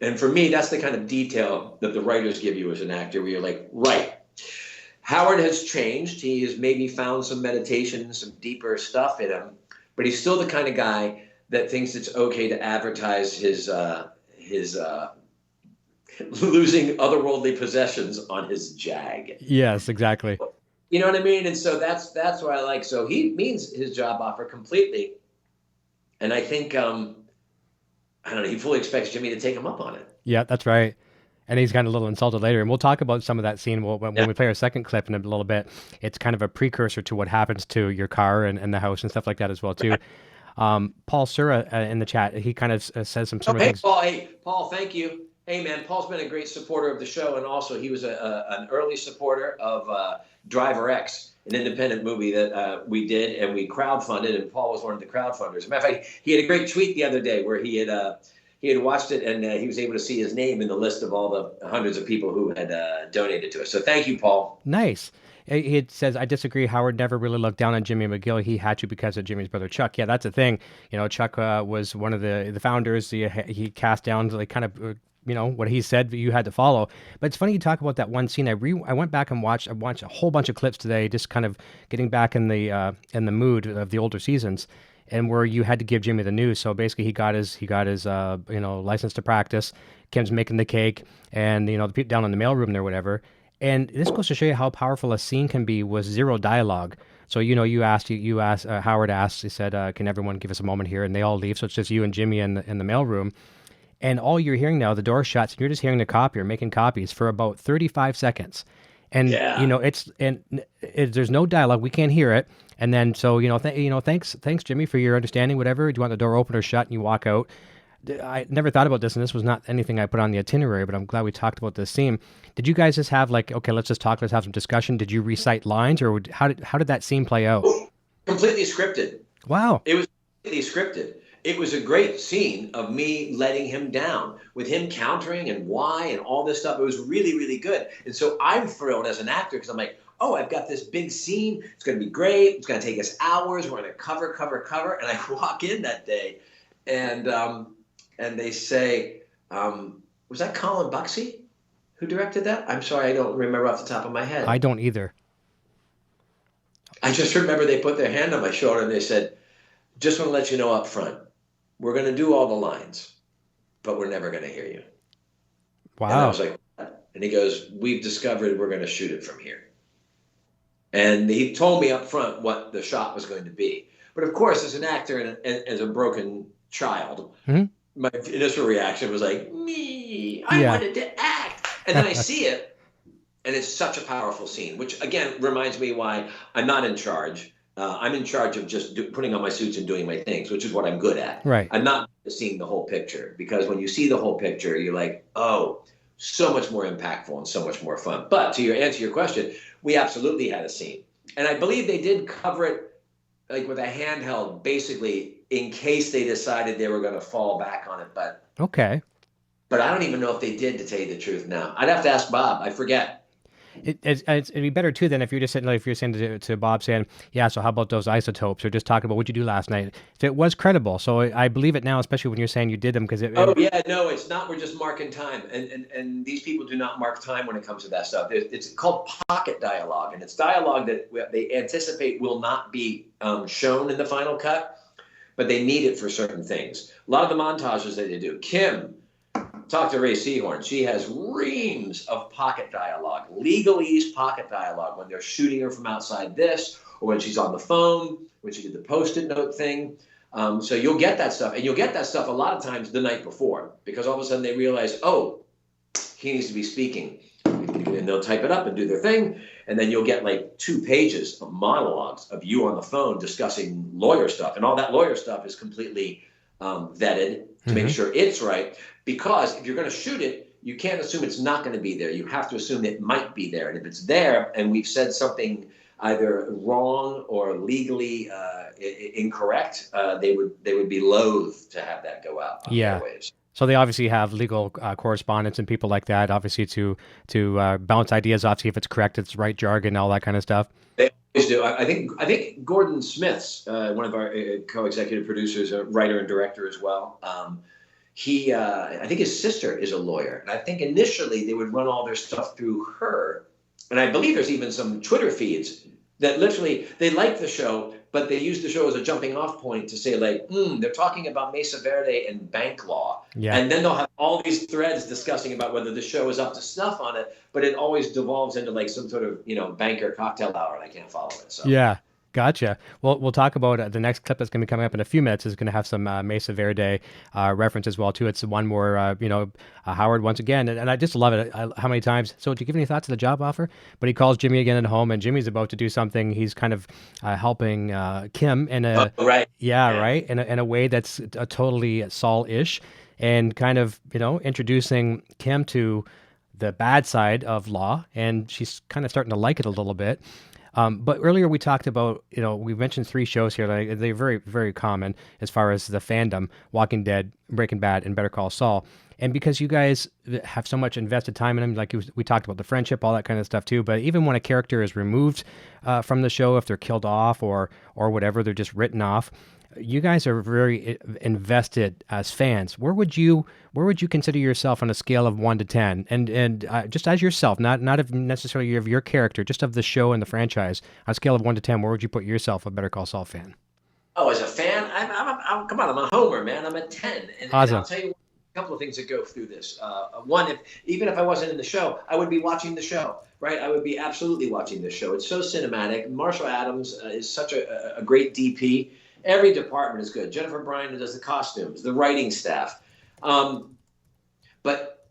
And for me, that's the kind of detail that the writers give you as an actor, where you're like, right. Howard has changed. He has maybe found some meditation, some deeper stuff in him, but he's still the kind of guy that thinks it's okay to advertise his losing otherworldly possessions on his Jag. Yes, exactly. You know what I mean? And so that's what I like. So he means his job offer completely. And I think, I don't know, he fully expects Jimmy to take him up on it. Yeah, that's right. And he's kind of a little insulted later. And we'll talk about some of that scene when we play our second clip in a little bit. It's kind of a precursor to what happens to your car and the house and stuff like that as well, too. Paul Sura in the chat, he kind of says some similar things. Paul, thank you. Hey, man, Paul's been a great supporter of the show. And also he was an early supporter of Driver X, an independent movie that we did and we crowdfunded. And Paul was one of the crowdfunders. As a matter of fact, he had a great tweet the other day where he had watched it and he was able to see his name in the list of all the hundreds of people who had donated to us. So thank you, Paul. Nice. He says, I disagree. Howard never really looked down on Jimmy McGill. He had to because of Jimmy's brother, Chuck. Yeah, that's the thing. You know, Chuck was one of the founders. He cast down like kind of, what he said you had to follow. But it's funny you talk about that one scene. I went back and watched a whole bunch of clips today, just kind of getting back in the mood of the older seasons, and where you had to give Jimmy the news. So basically he got his license to practice. Kim's making the cake, and the people down in the mailroom there, whatever. And this goes to show you how powerful a scene can be with zero dialogue. So Howard asked, he said, can everyone give us a moment here? And they all leave. So it's just you and Jimmy in the mailroom. And all you're hearing now, the door shuts, and you're just hearing the copier making copies for about 35 seconds. And, there's no dialogue. We can't hear it. And then, so, thanks, Jimmy, for your understanding, whatever. Do you want the door open or shut? And you walk out. I never thought about this, and this was not anything I put on the itinerary, but I'm glad we talked about this scene. Did you guys just have okay, let's just talk, let's have some discussion? Did you recite lines, or how did that scene play out? Completely scripted. Wow. It was completely scripted. It was a great scene of me letting him down, with him countering and why and all this stuff. It was really, really good. And so I'm thrilled as an actor because I'm like, oh, I've got this big scene. It's going to be great. It's going to take us hours. We're going to cover. And I walk in that day, and they say, was that Colin Buxey who directed that? I'm sorry, I don't remember off the top of my head. I don't either. I just remember they put their hand on my shoulder and they said, just want to let you know up front, we're going to do all the lines, but we're never going to hear you. Wow. And I was like, what? And he goes, we've discovered we're going to shoot it from here. And he told me up front what the shot was going to be. But of course, as an actor and as a broken child, my initial reaction was like, me, I wanted to act. And then I see it, and it's such a powerful scene, which again reminds me why I'm not in charge. I'm in charge of just putting on my suits and doing my things, which is what I'm good at. Right. I'm not seeing the whole picture, because when you see the whole picture, you're like, oh, so much more impactful and so much more fun. But to answer your question, we absolutely had a scene. And I believe they did cover it like with a handheld, basically, in case they decided they were going to fall back on it. But okay. But I don't even know if they did, to tell you the truth now. I'd have to ask Bob. I forget. It'd be better too than if you're just sitting, like, if you're saying to Bob saying, yeah, so how about those isotopes, or just talking about what you do last night. If it was credible. So I believe it now, especially when you're saying you did them, because no, it's not. We're just marking time, and these people do not mark time when it comes to that stuff. It's called pocket dialogue, and it's dialogue that they anticipate will not be shown in the final cut, but they need it for certain things. A lot of the montages that they do. Kim, talk to Ray Seahorn. She has reams of pocket dialogue, legalese pocket dialogue, when they're shooting her from outside this, or when she's on the phone, when she did the Post-it note thing. So you'll get that stuff, and you'll get that stuff a lot of times the night before, because all of a sudden they realize, oh, he needs to be speaking. And they'll type it up and do their thing, and then you'll get like 2 pages of monologues of you on the phone discussing lawyer stuff, and all that lawyer stuff is completely vetted to make sure it's right. Because if you're going to shoot it, you can't assume it's not going to be there. You have to assume it might be there. And if it's there and we've said something either wrong or legally incorrect, they would be loath to have that go out on airwaves. So they obviously have legal correspondents and people like that, obviously, to bounce ideas off, see if it's correct, it's right jargon, all that kind of stuff. They always do. I think Gordon Smith's one of our co-executive producers, a writer and director as well. I think his sister is a lawyer, and I think initially they would run all their stuff through her. And I believe there's even some Twitter feeds that literally, they like the show, but they use the show as a jumping off point to say, like, they're talking about Mesa Verde and bank law. Yeah. And then they'll have all these threads discussing about whether the show is up to snuff on it, but it always devolves into like some sort of, banker cocktail hour, and I can't follow it. So. Yeah. Gotcha. Well, we'll talk about the next clip that's going to be coming up in a few minutes is going to have some Mesa Verde reference as well, too. It's one more, Howard once again. And I just love it. How many times? So do you give any thoughts to the job offer? But he calls Jimmy again at home, and Jimmy's about to do something. He's kind of helping Kim in a... right. Yeah, right. In a way that's totally Saul-ish, and kind of, introducing Kim to the bad side of law. And she's kind of starting to like it a little bit. But earlier we talked about, we mentioned 3 shows here. They're very, very common as far as the fandom: Walking Dead, Breaking Bad, and Better Call Saul. And because you guys have so much invested time in them, like we talked about the friendship, all that kind of stuff too. But even when a character is removed from the show, if they're killed off or whatever, they're just written off. You guys are very invested as fans. Where would you consider yourself on a scale of 1 to 10? And just as yourself, not of necessarily of your character, just of the show and the franchise. On a scale of 1 to 10, where would you put yourself, a Better Call Saul fan? Oh, as a fan, come on, I'm a homer, man. I'm a 10. And awesome. And I'll tell you a couple of things that go through this. One, even if I wasn't in the show, I would be watching the show. Right, I would be absolutely watching this show. It's so cinematic. Marshall Adams is such a great DP. Every department is good. Jennifer Bryan does the costumes, the writing staff. But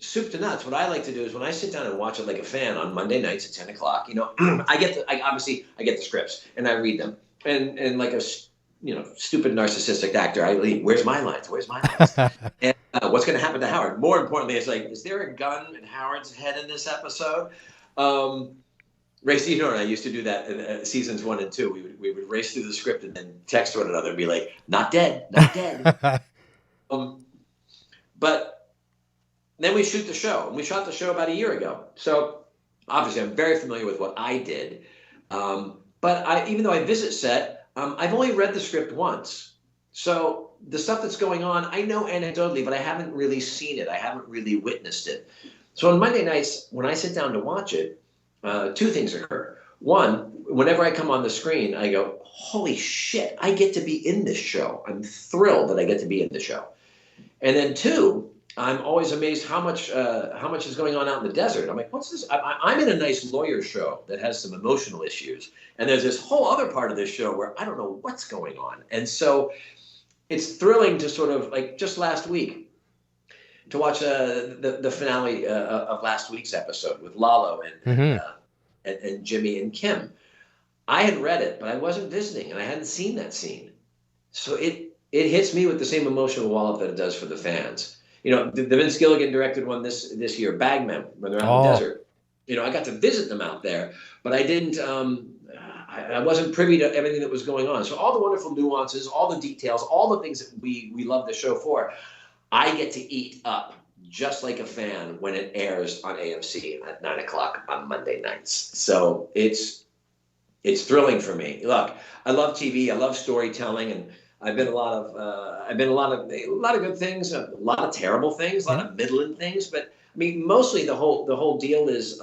soup to nuts, what I like to do is when I sit down and watch it like a fan on Monday nights at 10 o'clock, I get the scripts and I read them. And like a stupid narcissistic actor, I leave, where's my lines? And what's going to happen to Howard? More importantly, it's like, is there a gun in Howard's head in this episode? Ray Seahorn and I used to do that in seasons 1 and 2. We would race through the script and then text one another and be like, not dead. But then we shoot the show. And we shot the show about a year ago. So obviously I'm very familiar with what I did. But even though I visit set, I've only read the script once. So the stuff that's going on, I know anecdotally, but I haven't really seen it. I haven't really witnessed it. So on Monday nights, when I sit down to watch it, two things occur. One, whenever I come on the screen, I go, holy shit, I get to be in this show. I'm thrilled that I get to be in the show. And then two, I'm always amazed how much is going on out in the desert. I'm like, what's this? I'm in a nice lawyer show that has some emotional issues. And there's this whole other part of this show where I don't know what's going on. And so it's thrilling to sort of, like, just last week, to watch the finale of last week's episode with Lalo and Jimmy and Kim. I had read it, but I wasn't visiting, and I hadn't seen that scene. So it hits me with the same emotional wallop that it does for the fans. You know, the Vince Gilligan directed one this year, Bagmen, when they're out in the desert. You know, I got to visit them out there, but I didn't. I wasn't privy to everything that was going on. So all the wonderful nuances, all the details, all the things that we love the show for, I get to eat up just like a fan when it airs on AMC at 9:00 on Monday nights. So it's thrilling for me. Look, I love TV. I love storytelling, and I've been a lot of good things, a lot of terrible things, a lot of middling things. But I mean, mostly the whole deal is,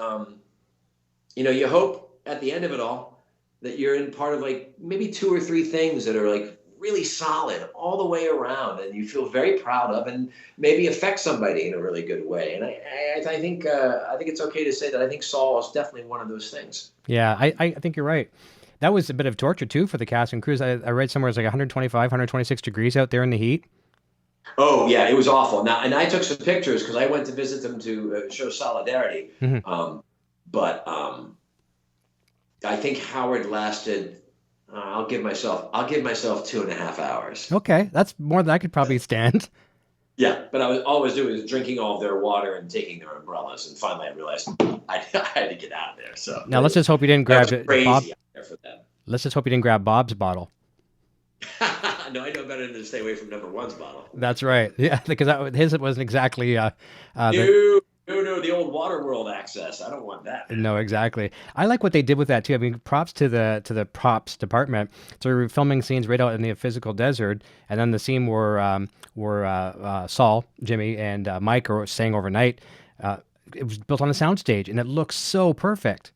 you know, you hope at the end of it all that you're in part of, like, maybe 2 or 3 things that are, like, really solid all the way around, and you feel very proud of, and maybe affect somebody in a really good way. And I think it's okay to say that I think Saul is definitely one of those things. Yeah, I think you're right. That was a bit of torture too for the cast and crews. I read somewhere it's like 125, 126 degrees out there in the heat. Oh yeah, it was awful. Now, and I took some pictures because I went to visit them to show solidarity. But I think Howard lasted. I'll give myself 2.5 hours. Okay, that's more than I could probably stand. Yeah, but all I was doing was drinking all of their water and taking their umbrellas, and finally I realized I had to get out of there. So now let's just hope you didn't grab it. Crazy Bob, out there for them. let's just hope you didn't grab Bob's bottle. No, I know better than to stay away from number one's bottle. That's right. Yeah, because his wasn't exactly. No, the old Waterworld access. I don't want that. No, exactly. I like what they did with that too. I mean, props to the props department. So we were filming scenes right out in the physical desert, and then the scene where Saul, Jimmy, and Mike are staying overnight. It was built on a soundstage, and it looks so perfect.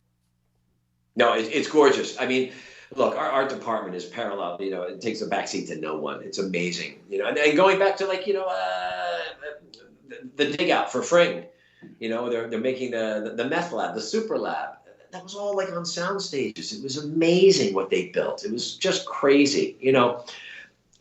No, it's gorgeous. I mean, look, our art department is parallel. You know, it takes a backseat to no one. It's amazing. You know, and going back to, like, you know, the dig out for Fring. You know, they're making the meth lab, the super lab. That was all, like, on sound stages. It was amazing what they built. It was just crazy, you know.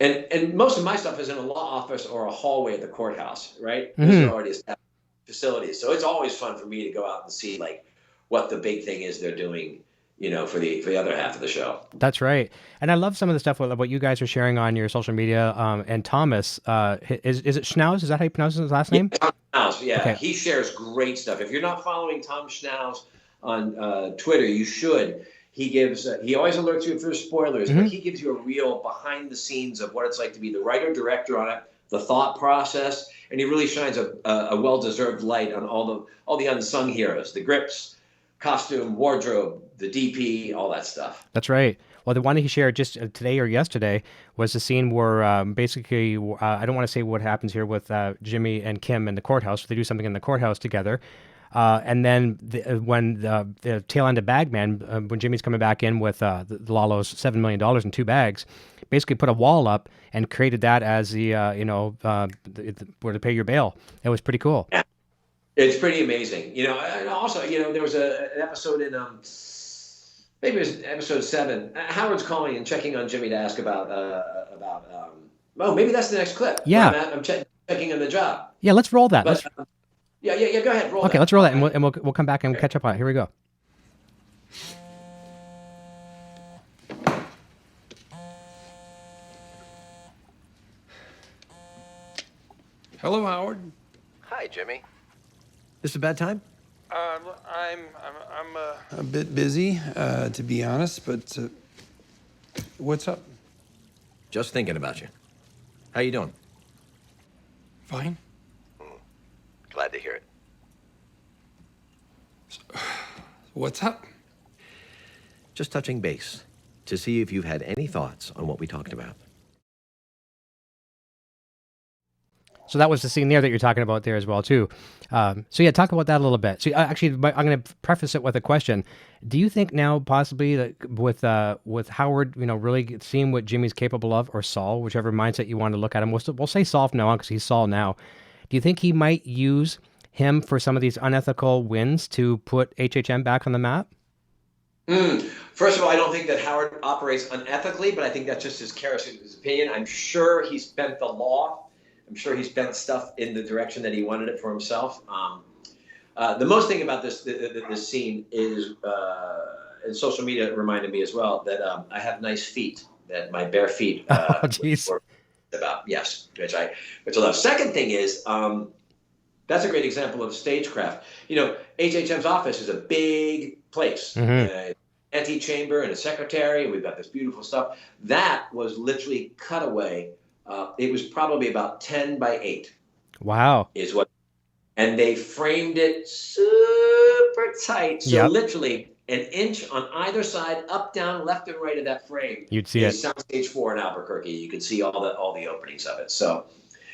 And most of my stuff is in a law office or a hallway at the courthouse, right? Those are already established facilities. So it's always fun for me to go out and see, like, what the big thing is they're doing, you know, for the other half of the show. That's right. And I love some of the stuff what you guys are sharing on your social media. And Thomas, is it Schnauz? Is that how you pronounce his last name? Tom Schnauz, yeah. Okay. He shares great stuff. If you're not following Tom Schnauz on Twitter, you should. He gives, he always alerts you for spoilers, but he gives you a real behind the scenes of what it's like to be the writer director on it, the thought process, and he really shines a well-deserved light on all the unsung heroes, the grips, costume, wardrobe, the DP, all that stuff. That's right. Well, the one that he shared just today or yesterday was the scene where basically, I don't want to say what happens here with Jimmy and Kim in the courthouse. They do something in the courthouse together. And then when the tail end of Bagman, when Jimmy's coming back in with Lalo's $7 million in 2 bags, basically put a wall up and created that as the, where to pay your bail. It was pretty cool. Yeah. It's pretty amazing. You know, and also, you know, there was an episode in, maybe it was episode 7. Howard's calling and checking on Jimmy to ask about maybe that's the next clip. Yeah. I'm checking on the job. Yeah, let's roll that. But, yeah, go ahead. Roll okay, that. Let's roll that, and we'll come back and catch up on it. Here we go. Hello, Howard. Hi, Jimmy. This a bad time? I'm a bit busy, to be honest, but what's up? Just thinking about you. How you doing? Fine. Glad to hear it. What's up? Just touching base to see if you've had any thoughts on what we talked about. So that was the scene there that you're talking about there as well, too. So yeah, talk about that a little bit. So actually, I'm going to preface it with a question. Do you think now possibly that with Howard, really seeing what Jimmy's capable of, or Saul, whichever mindset you want to look at him, we'll say Saul from now on because he's Saul now. Do you think he might use him for some of these unethical wins to put HHM back on the map? First of all, I don't think that Howard operates unethically, but I think that's just his opinion. I'm sure he spent the law. I'm sure he spent stuff in the direction that he wanted it for himself. The most thing about this scene is, and social media reminded me as well, that I have nice feet, that my bare feet. Oh, jeez. About, yes, which I love. Second thing is, that's a great example of stagecraft. HHM's office is a big place. Mm-hmm. Antechamber and a secretary. We've got this beautiful stuff. That was literally cut away. It was probably about 10 by 8. Wow. And they framed it super tight. So Yep. literally an inch on either side, up, down, left, and right of that frame. You'd see it. Soundstage 4 in Albuquerque. You could see all the openings of it. So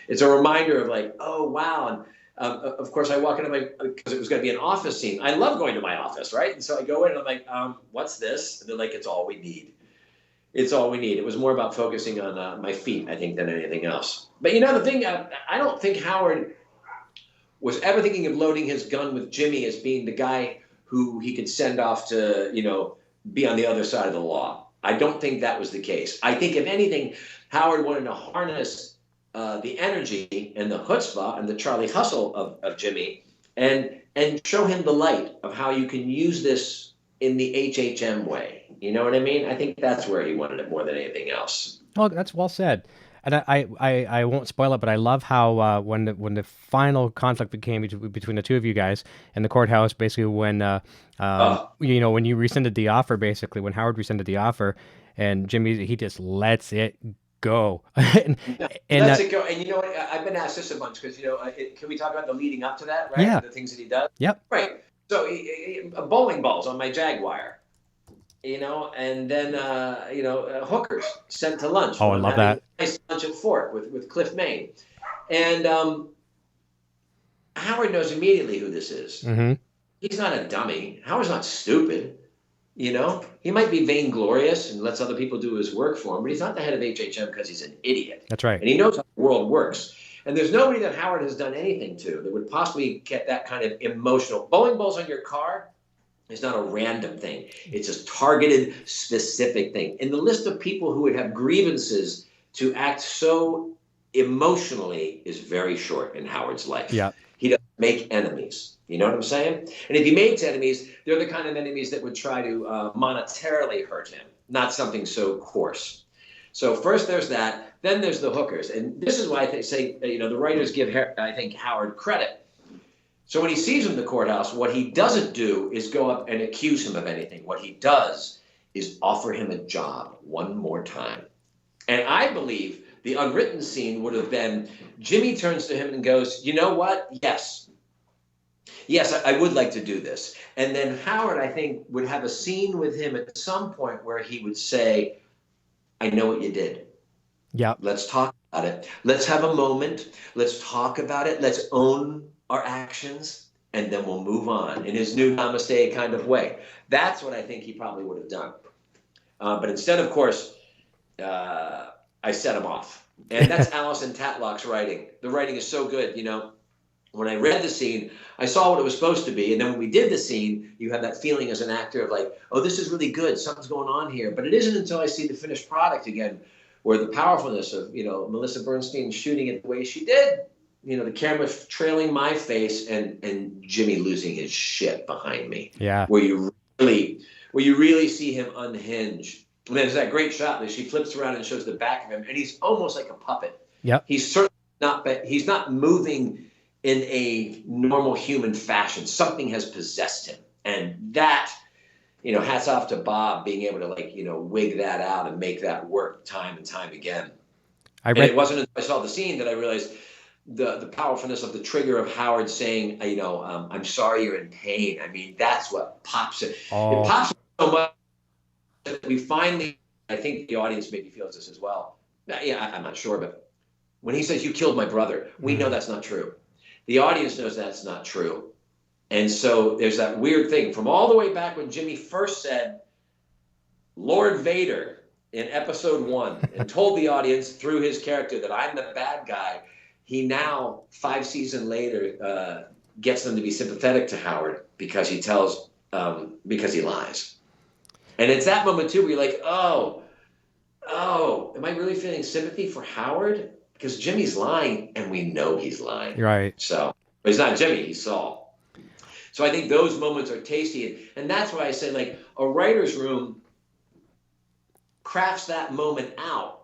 it's a reminder of like, oh wow. And of course, I walk into because it was going to be an office scene. I love going to my office, right? And so I go in and I'm like, what's this? And they're like, it's all we need. It's all we need. It was more about focusing on my feet, I think, than anything else. But the thing, I don't think Howard was ever thinking of loading his gun with Jimmy as being the guy who he could send off to, be on the other side of the law. I don't think that was the case. I think, if anything, Howard wanted to harness the energy and the chutzpah and the Charlie hustle of Jimmy and show him the light of how you can use this in the HHM way. You know what I mean? I think that's where he wanted it more than anything else. Oh, that's well said. And I won't spoil it, but I love how when the final conflict became between the two of you guys in the courthouse, basically when when you rescinded the offer, basically when Howard rescinded the offer, and Jimmy, he just lets it go. Lets it go. And you know what? I've been asked this a bunch because can we talk about the leading up to that? Right? Yeah. The things that he does. Yep. Right. So bowling balls on my Jaguar. And then, hookers sent to lunch. Oh, I love that. Nice lunch at Fort with Cliff Maine. And Howard knows immediately who this is. Mm-hmm. He's not a dummy. Howard's not stupid. He might be vainglorious and lets other people do his work for him, but he's not the head of HHM because he's an idiot. That's right. And he knows how the world works. And there's nobody that Howard has done anything to that would possibly get that kind of emotional. Bowling balls on your car is not a random thing. It's a targeted, specific thing. And the list of people who would have grievances to act so emotionally is very short in Howard's life. Yeah. He doesn't make enemies. You know what I'm saying? And if he makes enemies, they're the kind of enemies that would try to monetarily hurt him, not something so coarse. So first there's that. Then there's the hookers. And this is why I say, the writers give, I think, Howard credit. So when he sees him in the courthouse, what he doesn't do is go up and accuse him of anything. What he does is offer him a job one more time. And I believe the unwritten scene would have been Jimmy turns to him and goes, you know what? Yes, I would like to do this. And then Howard, I think, would have a scene with him at some point where he would say, I know what you did. Yeah. Let's talk about it. Let's have a moment. Let's talk about it. Let's own our actions, and then we'll move on in his new namaste kind of way. That's what I think he probably would have done. But instead, of course, I set him off. And that's Alison Tatlock's writing. The writing is so good. When I read the scene, I saw what it was supposed to be. And then when we did the scene, you have that feeling as an actor of like, oh, this is really good. Something's going on here. But it isn't until I see the finished product again, where the powerfulness of, Melissa Bernstein shooting it the way she did, the camera trailing my face and Jimmy losing his shit behind me. Yeah. Where you really see him unhinge. And there's that great shot that she flips around and shows the back of him, and he's almost like a puppet. Yep. He's certainly not, but he's not moving in a normal human fashion. Something has possessed him. And that, hats off to Bob being able to wig that out and make that work time and time again. And it wasn't until I saw the scene that I realized the powerfulness of the trigger of Howard saying, I'm sorry you're in pain. I mean, that's what pops it. Oh. It pops so much that we finally, I think the audience maybe feels this as well. Yeah, I'm not sure, but when he says, you killed my brother, we know that's not true. The audience knows that's not true. And so there's that weird thing from all the way back when Jimmy first said, Lord Vader in episode 1 and told the audience through his character that I'm the bad guy. He now, 5 seasons later, gets them to be sympathetic to Howard because he lies. And it's that moment, too, where you're like, oh, am I really feeling sympathy for Howard? Because Jimmy's lying, and we know he's lying. Right. So, but he's not Jimmy, he's Saul. So I think those moments are tasty. And that's why I said, like, a writer's room crafts that moment out.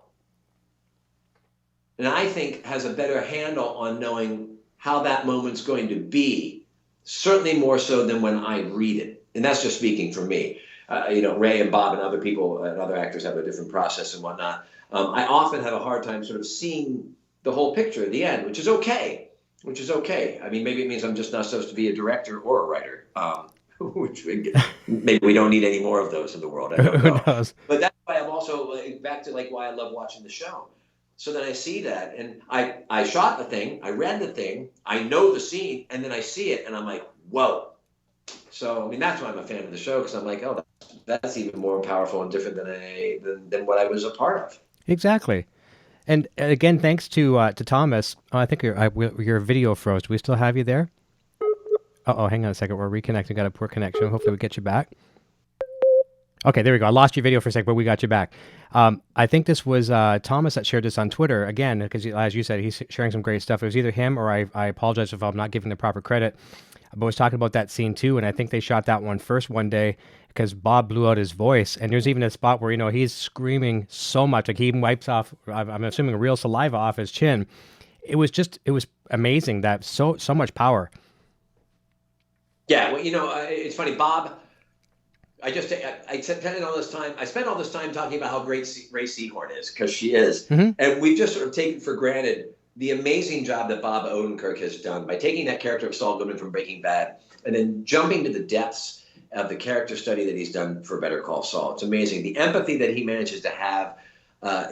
And I think has a better handle on knowing how that moment's going to be, certainly more so than when I read it. And that's just speaking for me. Ray and Bob and other people and other actors have a different process and whatnot. I often have a hard time sort of seeing the whole picture at the end, which is okay. I mean, maybe it means I'm just not supposed to be a director or a writer, which maybe we don't need any more of those in the world. I don't know. Who knows? But that's why I'm also back to like why I love watching the show. So then I see that, and I shot the thing, I read the thing, I know the scene, and then I see it, and I'm like, whoa. So, I mean, that's why I'm a fan of the show, because I'm like, oh, that's even more powerful and different than what I was a part of. Exactly. And again, thanks to Thomas. I think your video froze. Do we still have you there? Uh-oh, hang on a second. We're reconnecting. Got a poor connection. Hopefully we get you back. Okay, there we go. I lost your video for a sec, but we got you back. I think this was Thomas that shared this on Twitter, again, because as you said, he's sharing some great stuff. It was either him or I apologize if I'm not giving the proper credit, but was talking about that scene too, and I think they shot that one first one day because Bob blew out his voice, and there's even a spot where, he's screaming so much, like he even wipes off, I'm assuming, real saliva off his chin. It was amazing, that so much power. Yeah, well, it's funny, Bob... I spent all this time talking about how great Ray Seahorn is, because she is. Mm-hmm. And we've just sort of taken for granted the amazing job that Bob Odenkirk has done by taking that character of Saul Goodman from Breaking Bad and then jumping to the depths of the character study that he's done for Better Call Saul. It's amazing. The empathy that he manages to have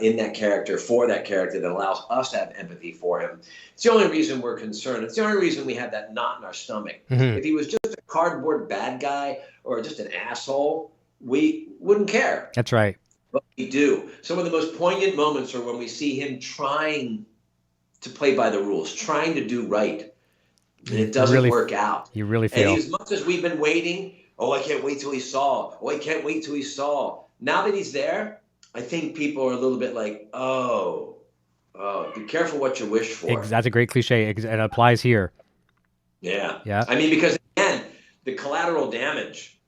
in that character, for that character, that allows us to have empathy for him. It's the only reason we're concerned. It's the only reason we have that knot in our stomach. Mm-hmm. If he was just a cardboard bad guy or just an asshole, we wouldn't care. That's right. But we do. Some of the most poignant moments are when we see him trying to play by the rules, trying to do right. And it doesn't work out. You really feel. And as much as we've been waiting, I can't wait till he's Saul. I can't wait till he's Saul. Now that he's there, I think people are a little bit like, be careful what you wish for. That's a great cliche. It applies here. Yeah. Yeah. I mean, because again, the collateral damage,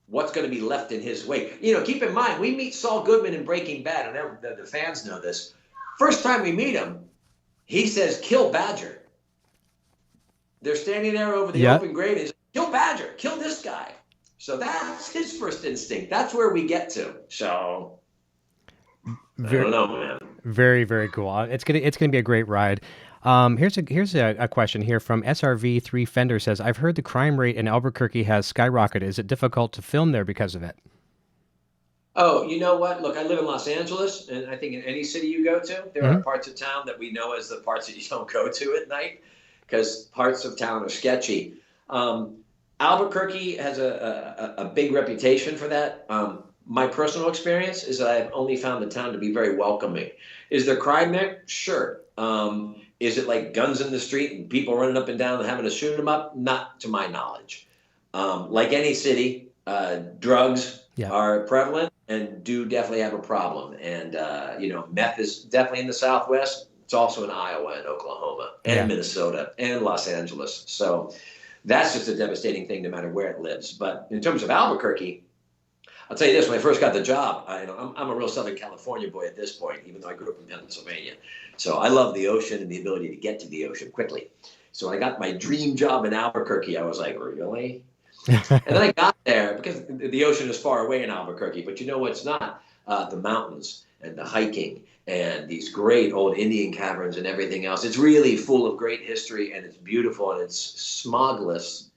what's going to be left in his wake? Keep in mind, we meet Saul Goodman in Breaking Bad, and the fans know this. First time we meet him, he says, kill Badger. They're standing there over the open grave, and he's like, kill Badger, kill this guy. So that's his first instinct. That's where we get to. So... I don't know, man. Very, very cool. It's gonna be a great ride. Here's a question here from SRV3 Fender says, I've heard the crime rate in Albuquerque has skyrocketed. Is it difficult to film there because of it? Oh, you know what? Look, I live in Los Angeles, and I think in any city you go to, there are parts of town that we know as the parts that you don't go to at night, because parts of town are sketchy. Albuquerque has a big reputation for that. My personal experience is that I've only found the town to be very welcoming. Is there crime there? Sure. Is it like guns in the street and people running up and down and having to shoot them up? Not to my knowledge. Like any city, drugs are prevalent and do definitely have a problem. And, meth is definitely in the Southwest. It's also in Iowa and Oklahoma and Minnesota and Los Angeles. So that's just a devastating thing no matter where it lives. But in terms of Albuquerque, I'll tell you this, when I first got the job, I'm a real Southern California boy at this point, even though I grew up in Pennsylvania. So I love the ocean and the ability to get to the ocean quickly. So when I got my dream job in Albuquerque, I was like, really? And then I got there because the ocean is far away in Albuquerque, but you know what's not? The mountains and the hiking and these great old Indian caverns and everything else. It's really full of great history, and it's beautiful, and it's smogless,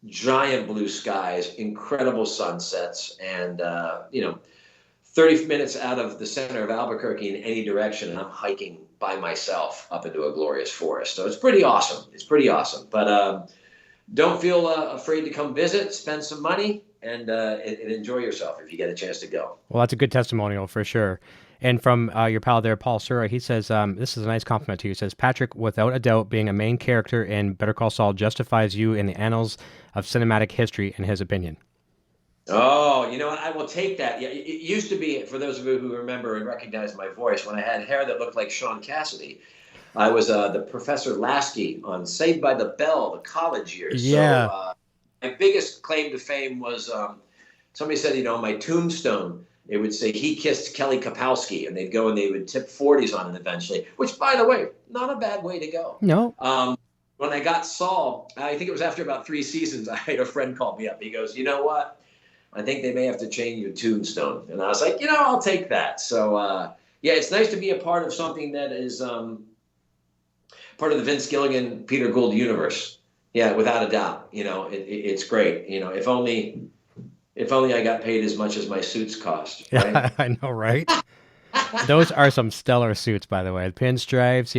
giant blue skies, incredible sunsets, and 30 minutes out of the center of Albuquerque in any direction, and I'm hiking by myself up into a glorious forest. So it's pretty awesome. It's pretty awesome. But don't feel afraid to come visit, spend some money, and enjoy yourself if you get a chance to go. Well, that's a good testimonial for sure. And from your pal there, Paul Sura, he says, this is a nice compliment to you. He says, Patrick, without a doubt, being a main character in Better Call Saul justifies you in the annals of cinematic history, in his opinion. Oh, you know what? I will take that. Yeah, it used to be, for those of you who remember and recognize my voice, when I had hair that looked like Sean Cassidy, I was the Professor Lasky on Saved by the Bell, the college years. Yeah. So my biggest claim to fame was somebody said, my tombstone, it would say, he kissed Kelly Kapowski, and they'd go and they would tip 40s on it eventually, which, by the way, not a bad way to go. No. When I got Saul, I think it was after about 3 seasons, I had a friend call me up. He goes, you know what? I think they may have to change your tombstone. And I was like, I'll take that. So, it's nice to be a part of something that is part of the Vince Gilligan, Peter Gould universe. Yeah, without a doubt. It's great. If only I got paid as much as my suits cost. Right? Yeah, I know, right? Those are some stellar suits, by the way. Pinstripes,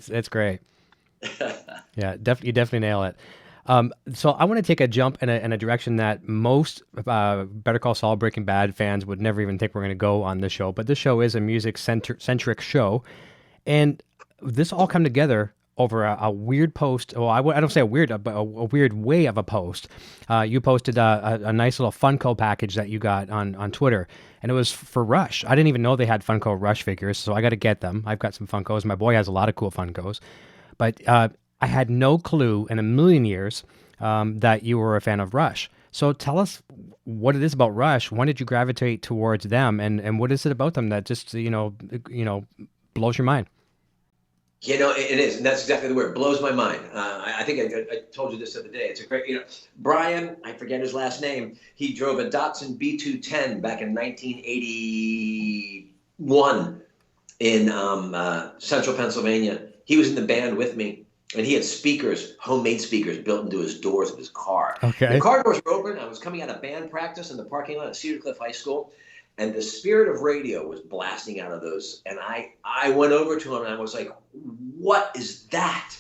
it's great. Yeah, you definitely nail it. So I want to take a jump in a direction that most Better Call Saul, Breaking Bad fans would never even think we're going to go on this show. But this show is a music-centric show. And this all come together over a weird post. Well, I don't say a weird, but a weird way of a post. You posted a nice little Funko package that you got on Twitter. And it was for Rush. I didn't even know they had Funko Rush figures, so I got to get them. I've got some Funkos. My boy has a lot of cool Funkos. But I had no clue in a million years that you were a fan of Rush. So tell us what it is about Rush. When did you gravitate towards them, and what is it about them that just blows your mind? It is, and that's exactly the word. Blows my mind. I think I told you this the other day. It's a great, Brian, I forget his last name. He drove a Datsun B210 back in 1981 in central Pennsylvania. He was in the band with me, and he had speakers, homemade speakers, built into his doors of his car. Okay. The car doors were open. I was coming out of band practice in the parking lot at Cedar Cliff High School, and the spirit of radio was blasting out of those. And I went over to him, and I was like, what is that?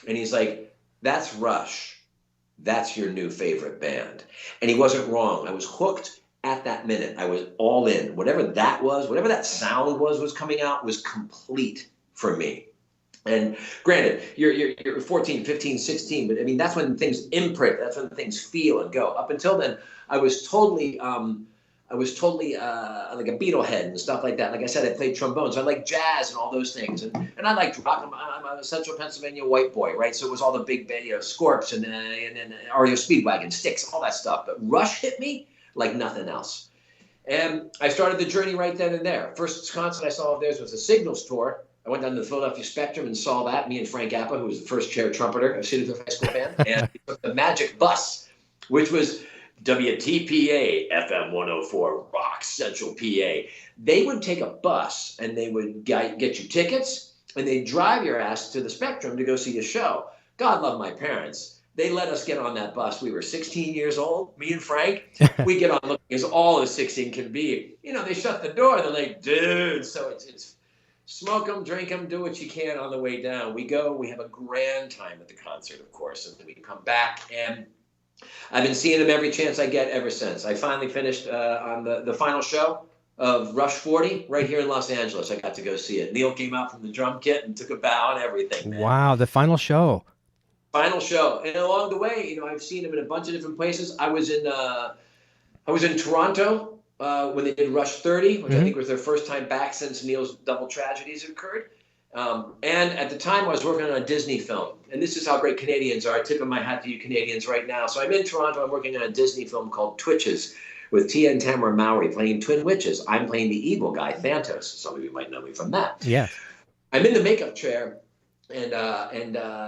And he's like, that's Rush. That's your new favorite band. And he wasn't wrong. I was hooked at that minute. I was all in. Whatever that was, whatever that sound was coming out, was complete for me. And granted, you're 14, 15, 16, but I mean, that's when things imprint. That's when things feel and go. Up until then, I was totally like a Beatle head and stuff like that. Like I said, I played trombone, so I like jazz and all those things. And I liked rock. I'm a Central Pennsylvania white boy, right? So it was all the big, Scorps and REO Speedwagon, Styx, all that stuff. But Rush hit me like nothing else. And I started the journey right then and there. First concert I saw of theirs was the Signals tour. I went down to the Philadelphia Spectrum and saw that, me and Frank Appa, who was the first chair trumpeter of Cedar Cliff High School band, and we took the Magic Bus, which was WTPA FM 104 Rock Central PA. They would take a bus and they would get you tickets and they'd drive your ass to the Spectrum to go see a show. God love my parents. They let us get on that bus. We were 16 years old, me and Frank. We get on looking as all as 16 can be. They shut the door. They're like, dude. So it's smoke them, drink them, do what you can on the way down. We go, we have a grand time at the concert, of course, and then we come back. And I've been seeing them every chance I get ever since. I finally finished on the final show of Rush 40 right here in Los Angeles. I got to go see it. Neil came out from the drum kit and took a bow and everything. Man. Wow, the final show. Final show. And along the way, I've seen him in a bunch of different places. I was in Toronto when they did Rush 30, which I think was their first time back since Neil's double tragedies occurred. And at the time, I was working on a Disney film. And this is how great Canadians are. I tip my hat to you Canadians right now. So I'm in Toronto. I'm working on a Disney film called Twitches with Tia and Tamara Mowry playing twin witches. I'm playing the evil guy, Thantos. Some of you might know me from that. Yeah. I'm in the makeup chair, and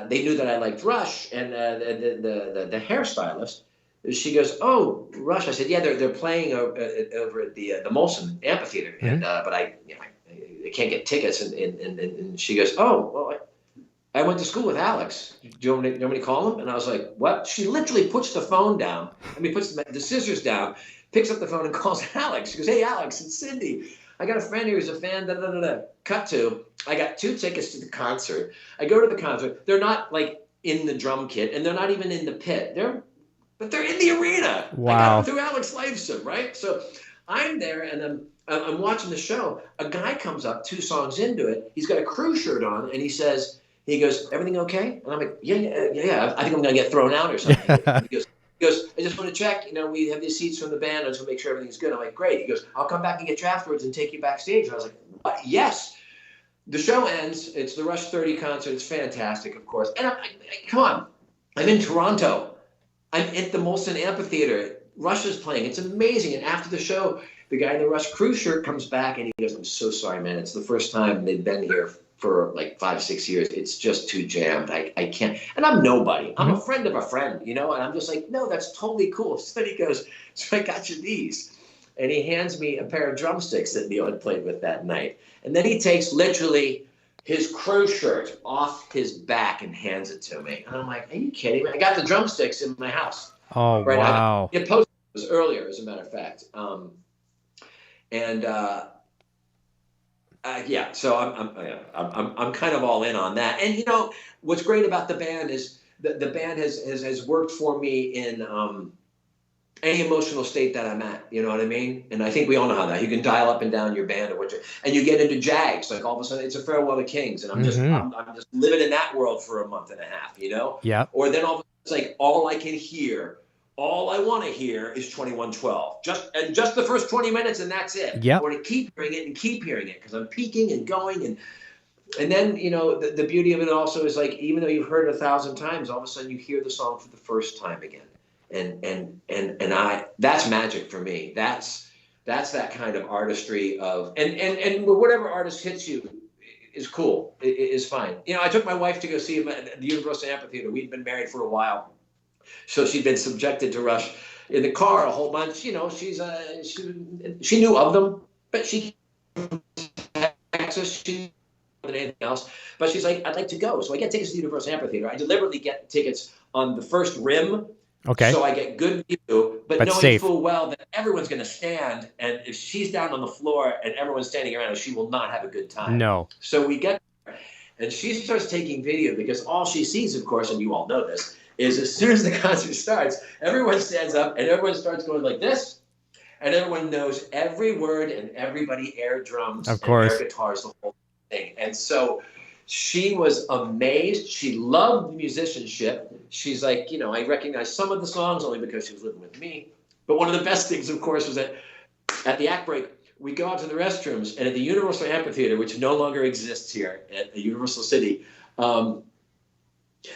they knew that I liked Rush. And the hairstylist she goes, "Oh, Rush." I said, "Yeah, they're playing over at the Molson Amphitheater, and but I can't get tickets." And she goes, "Oh, well, I went to school with Alex. Do you want me to call him?" And I was like, "What?" She literally puts the phone down. Puts the scissors down, picks up the phone and calls Alex. She goes, "Hey, Alex, it's Cindy. I got a friend here who's a fan. Da, da, da, da. Cut to, I got 2 tickets to the concert. I go to the concert. They're not like in the drum kit, and they're not even in the pit. But they're in the arena. Wow. I got them through Alex Lifeson, right? So I'm there, and I'm watching the show. A guy comes up 2 songs into it. He's got a crew shirt on, and he goes, "Everything okay?" And I'm like, yeah. I think I'm going to get thrown out or something. He goes, "I just want to check. We have these seats from the band. I just want to make sure everything's good." I'm like, "Great." He goes, "I'll come back and get you afterwards and take you backstage." And I was like, "What?" Yes. The show ends. It's the Rush 30 concert. It's fantastic, of course. And come on. I'm in Toronto. I'm at the Molson Amphitheater. Rush is playing. It's amazing. And after the show, the guy in the Rush crew shirt comes back and he goes, "I'm so sorry, man. It's the first time they've been here for like 5-6 years. It's just too jammed. I can't." And I'm nobody. I'm a friend of a friend, And I'm just like, "No, that's totally cool." So he goes, "So I got you these." And he hands me a pair of drumsticks that Neil had played with that night. And then he takes literally his crew shirt off his back and hands it to me. And I'm like, "Are you kidding me?" I got the drumsticks in my house. Oh, right wow. It posted this earlier, as a matter of fact. Yeah, so I'm kind of all in on that. And what's great about the band is the band has worked for me in any emotional state that I'm at. You know what I mean? And I think we all know how that. You can dial up and down your band and you get into Jags. Like all of a sudden, it's a Farewell to Kings, and I'm just living in that world for a month and a half. Yeah. Or then all of a sudden, it's like all I can hear. All I want to hear is 2112. Just the first 20 minutes, and that's it. Yep. I want to keep hearing it because I'm peaking and going, and then the beauty of it also is like, even though you've heard it 1,000 times, all of a sudden you hear the song for the first time again, and that's magic for me. That's that kind of artistry of and whatever artist hits you is cool. It is fine. I took my wife to go see him at the Universal Amphitheater. We'd been married for a while. So she'd been subjected to Rush in the car a whole bunch. She knew of them, but she access she than anything else. But she's like, "I'd like to go." So I get tickets to the Universal Amphitheater. I deliberately get tickets on the first rim. Okay. So I get good view, but knowing safe. full well that everyone's going to stand, and if she's down on the floor and everyone's standing around her, she will not have a good time. No. So we get there, and she starts taking video because all she sees, of course, and you all know this, is as soon as the concert starts, everyone stands up and everyone starts going like this, and everyone knows every word and everybody air drums of course. And air guitars, the whole thing. And so she was amazed. She loved the musicianship. She's like, I recognize some of the songs only because she was living with me. But one of the best things, of course, was that at the act break, we go out to the restrooms, and at the Universal Amphitheater, which no longer exists here at the Universal City,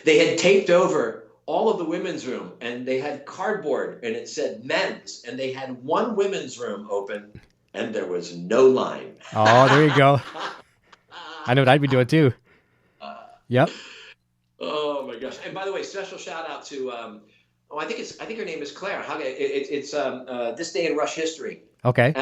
they had taped over all of the women's room, and they had cardboard, and it said men's, and they had one women's room open, and there was no line. Oh, there you go. I know what I'd be doing too. Yep. Oh my gosh! And by the way, special shout out to I think her name is Claire. It's This Day in Rush History. Okay.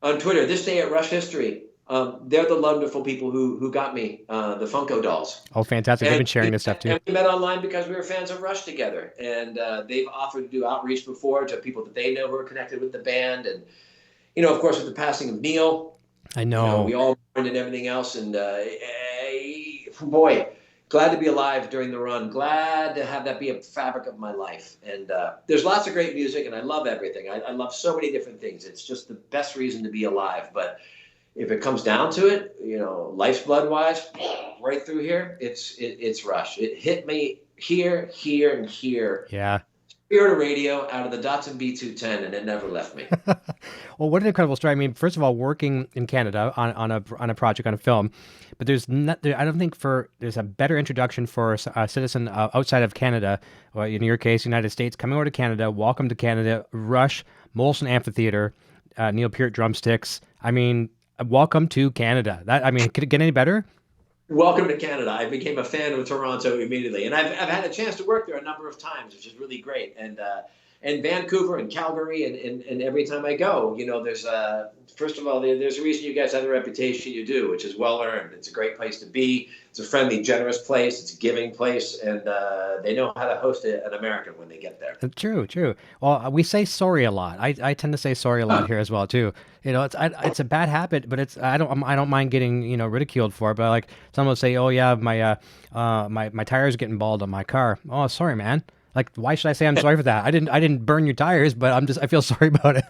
On Twitter, This Day at Rush History. They're the wonderful people who got me the Funko dolls. Oh, fantastic. They've been sharing this stuff too. And we met online because we were fans of Rush together. And they've offered to do outreach before to people that they know who are connected with the band. And, of course, with the passing of Neil. I know. We all mourned and everything else. And, boy, glad to be alive during the run. Glad to have that be a fabric of my life. And there's lots of great music, and I love everything. I love so many different things. It's just the best reason to be alive. But if it comes down to it, life's blood wise, right through here, it's Rush. It hit me here, and here. Yeah. Spirit of radio out of the Datsun B210, and it never left me. Well, what an incredible story. I mean, first of all, working in Canada on a project, on a film, but I don't think there's a better introduction for a citizen outside of Canada, or in your case, United States, coming over to Canada. Welcome to Canada, Rush, Molson Amphitheater, Neil Peart drumsticks. I mean, welcome to Canada. Could it get any better? Welcome to Canada. I became a fan of Toronto immediately, and I've had a chance to work there a number of times, which is really great. And and Vancouver and Calgary and every time I go, there's first of all, there's a reason you guys have the reputation you do, which is well earned. It's a great place to be. It's a friendly, generous place. It's a giving place, and they know how to host an American when they get there. True. Well, we say sorry a lot. I tend to say sorry a lot here as well too. It's a bad habit, but I don't mind getting ridiculed for it. But like someone will say, oh yeah, my tires are getting bald on my car. Oh, sorry, man. Like, why should I say I'm sorry for that? I didn't burn your tires, but I feel sorry about it.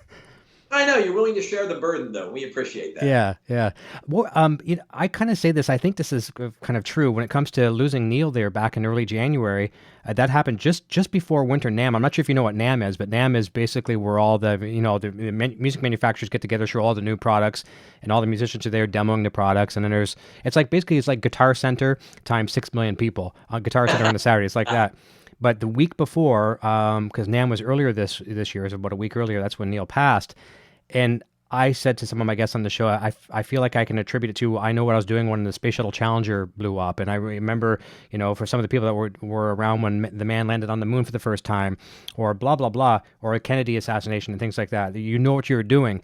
I know you're willing to share the burden, though. We appreciate that. Yeah. Well, I kind of say this. I think this is kind of true when it comes to losing Neil there back in early January. That happened just before Winter NAMM. I'm not sure if you know what NAMM is, but NAMM is basically where all the music manufacturers get together, show all the new products, and all the musicians are there demoing the products. And then it's like Guitar Center times 6 million people on Guitar Center on a Saturday. It's like that. But the week before, because NAMM was earlier this year, it was about a week earlier. That's when Neil passed. And I said to some of my guests on the show, I feel like I can attribute it to, I know what I was doing when the Space Shuttle Challenger blew up. And I remember, for some of the people that were around when the man landed on the moon for the first time, or blah, blah, blah, or a Kennedy assassination and things like that. You know what you were doing.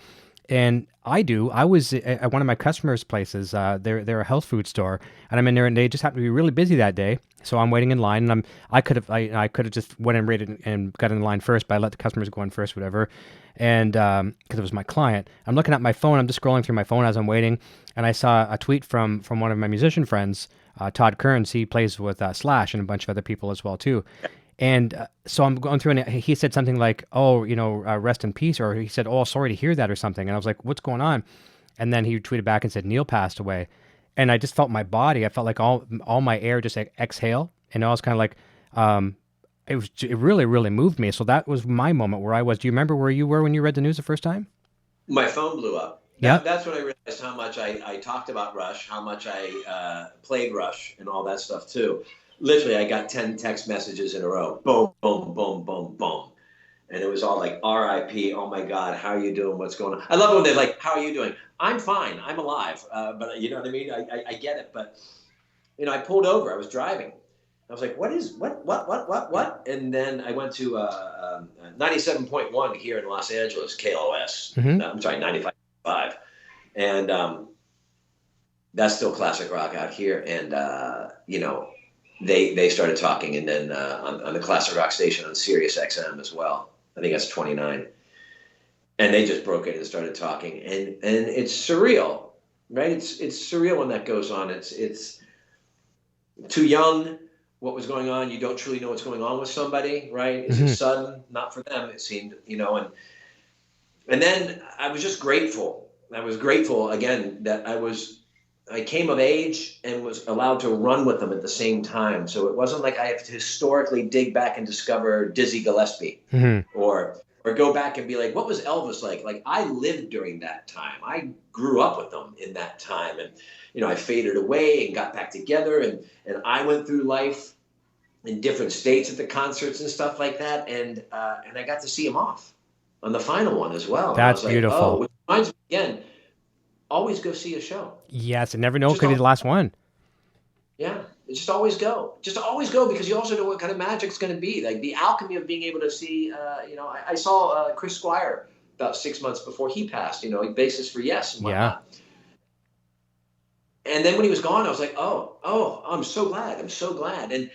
And I do. I was at one of my customers' places. They're a health food store, and I'm in there, and they just happened to be really busy that day. So I'm waiting in line, and I could have just went and rated and got in line first, but I let the customers go in first, whatever. And because it was my client, I'm looking at my phone. I'm just scrolling through my phone as I'm waiting, and I saw a tweet from one of my musician friends, Todd Kearns. He plays with Slash and a bunch of other people as well too. And so I'm going through, and he said something like, oh, rest in peace. Or he said, oh, sorry to hear that or something. And I was like, what's going on? And then he tweeted back and said, Neil passed away. And I just felt my body. I felt like all my air just exhale. And I was kind of like, it really, really moved me. So that was my moment where I was. Do you remember where you were when you read the news the first time? My phone blew up. Yeah. That's when I realized how much I talked about Rush, how much I played Rush and all that stuff too. Literally, I got 10 text messages in a row. Boom, boom, boom, boom, boom. And it was all like, RIP, oh my God, how are you doing? What's going on? I love when they're like, how are you doing? I'm fine, I'm alive. But you know what I mean? I get it. But, I pulled over, I was driving. I was like, what? And then I went to 97.1 here in Los Angeles, KLOS. Mm-hmm. I'm sorry, 95.5. And that's still classic rock out here. And, they started talking, and then on the classic rock station on Sirius XM as well. I think that's 29. And they just broke it and started talking, and it's surreal, right? It's surreal when that goes on. It's too young. What was going on? You don't truly know what's going on with somebody, right? It's Mm-hmm. sudden, not for them. It seemed, and then I was just grateful. I was grateful again that I came of age and was allowed to run with them at the same time. So it wasn't like I have to historically dig back and discover Dizzy Gillespie, Mm-hmm. or go back and be like, what was Elvis like? Like, I lived during that time. I grew up with them in that time. And, I faded away and got back together. And I went through life in different states at the concerts and stuff like that. And I got to see him off on the final one as well. That's like, beautiful. oh, which reminds me again, always go see a show. Yes, I never know. It could be the last one. Yeah, just always go. Just always go, because you also know what kind of magic's going to be. Like the alchemy of being able to see, I saw Chris Squire about 6 months before he passed, bassist for Yes and whatnot. Yeah. And then when he was gone, I was like, oh, I'm so glad. I'm so glad. And,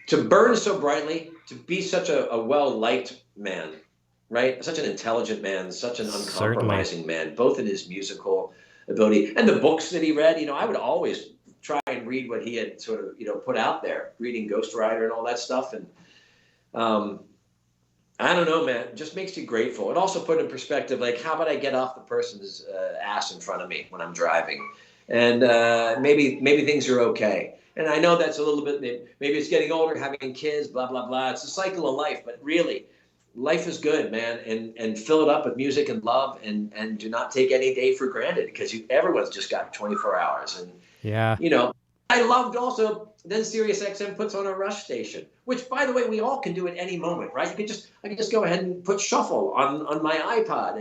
to burn so brightly, to be such a well-liked man, right? Such an intelligent man, such an uncompromising man, both in his musical ability and the books that he read. I would always try and read what he had sort of, put out there, reading Ghost Rider and all that stuff. And I don't know, man, it just makes you grateful. It also put in perspective, like, how about I get off the person's ass in front of me when I'm driving? And maybe things are okay. And I know that's a little bit, maybe it's getting older, having kids, blah, blah, blah. It's a cycle of life, but really, life is good, man, and fill it up with music and love, and do not take any day for granted, because everyone's just got 24 hours. And, yeah, I loved also, then Sirius XM puts on a Rush station, which, by the way, we all can do at any moment, right? I can just go ahead and put shuffle on my iPod,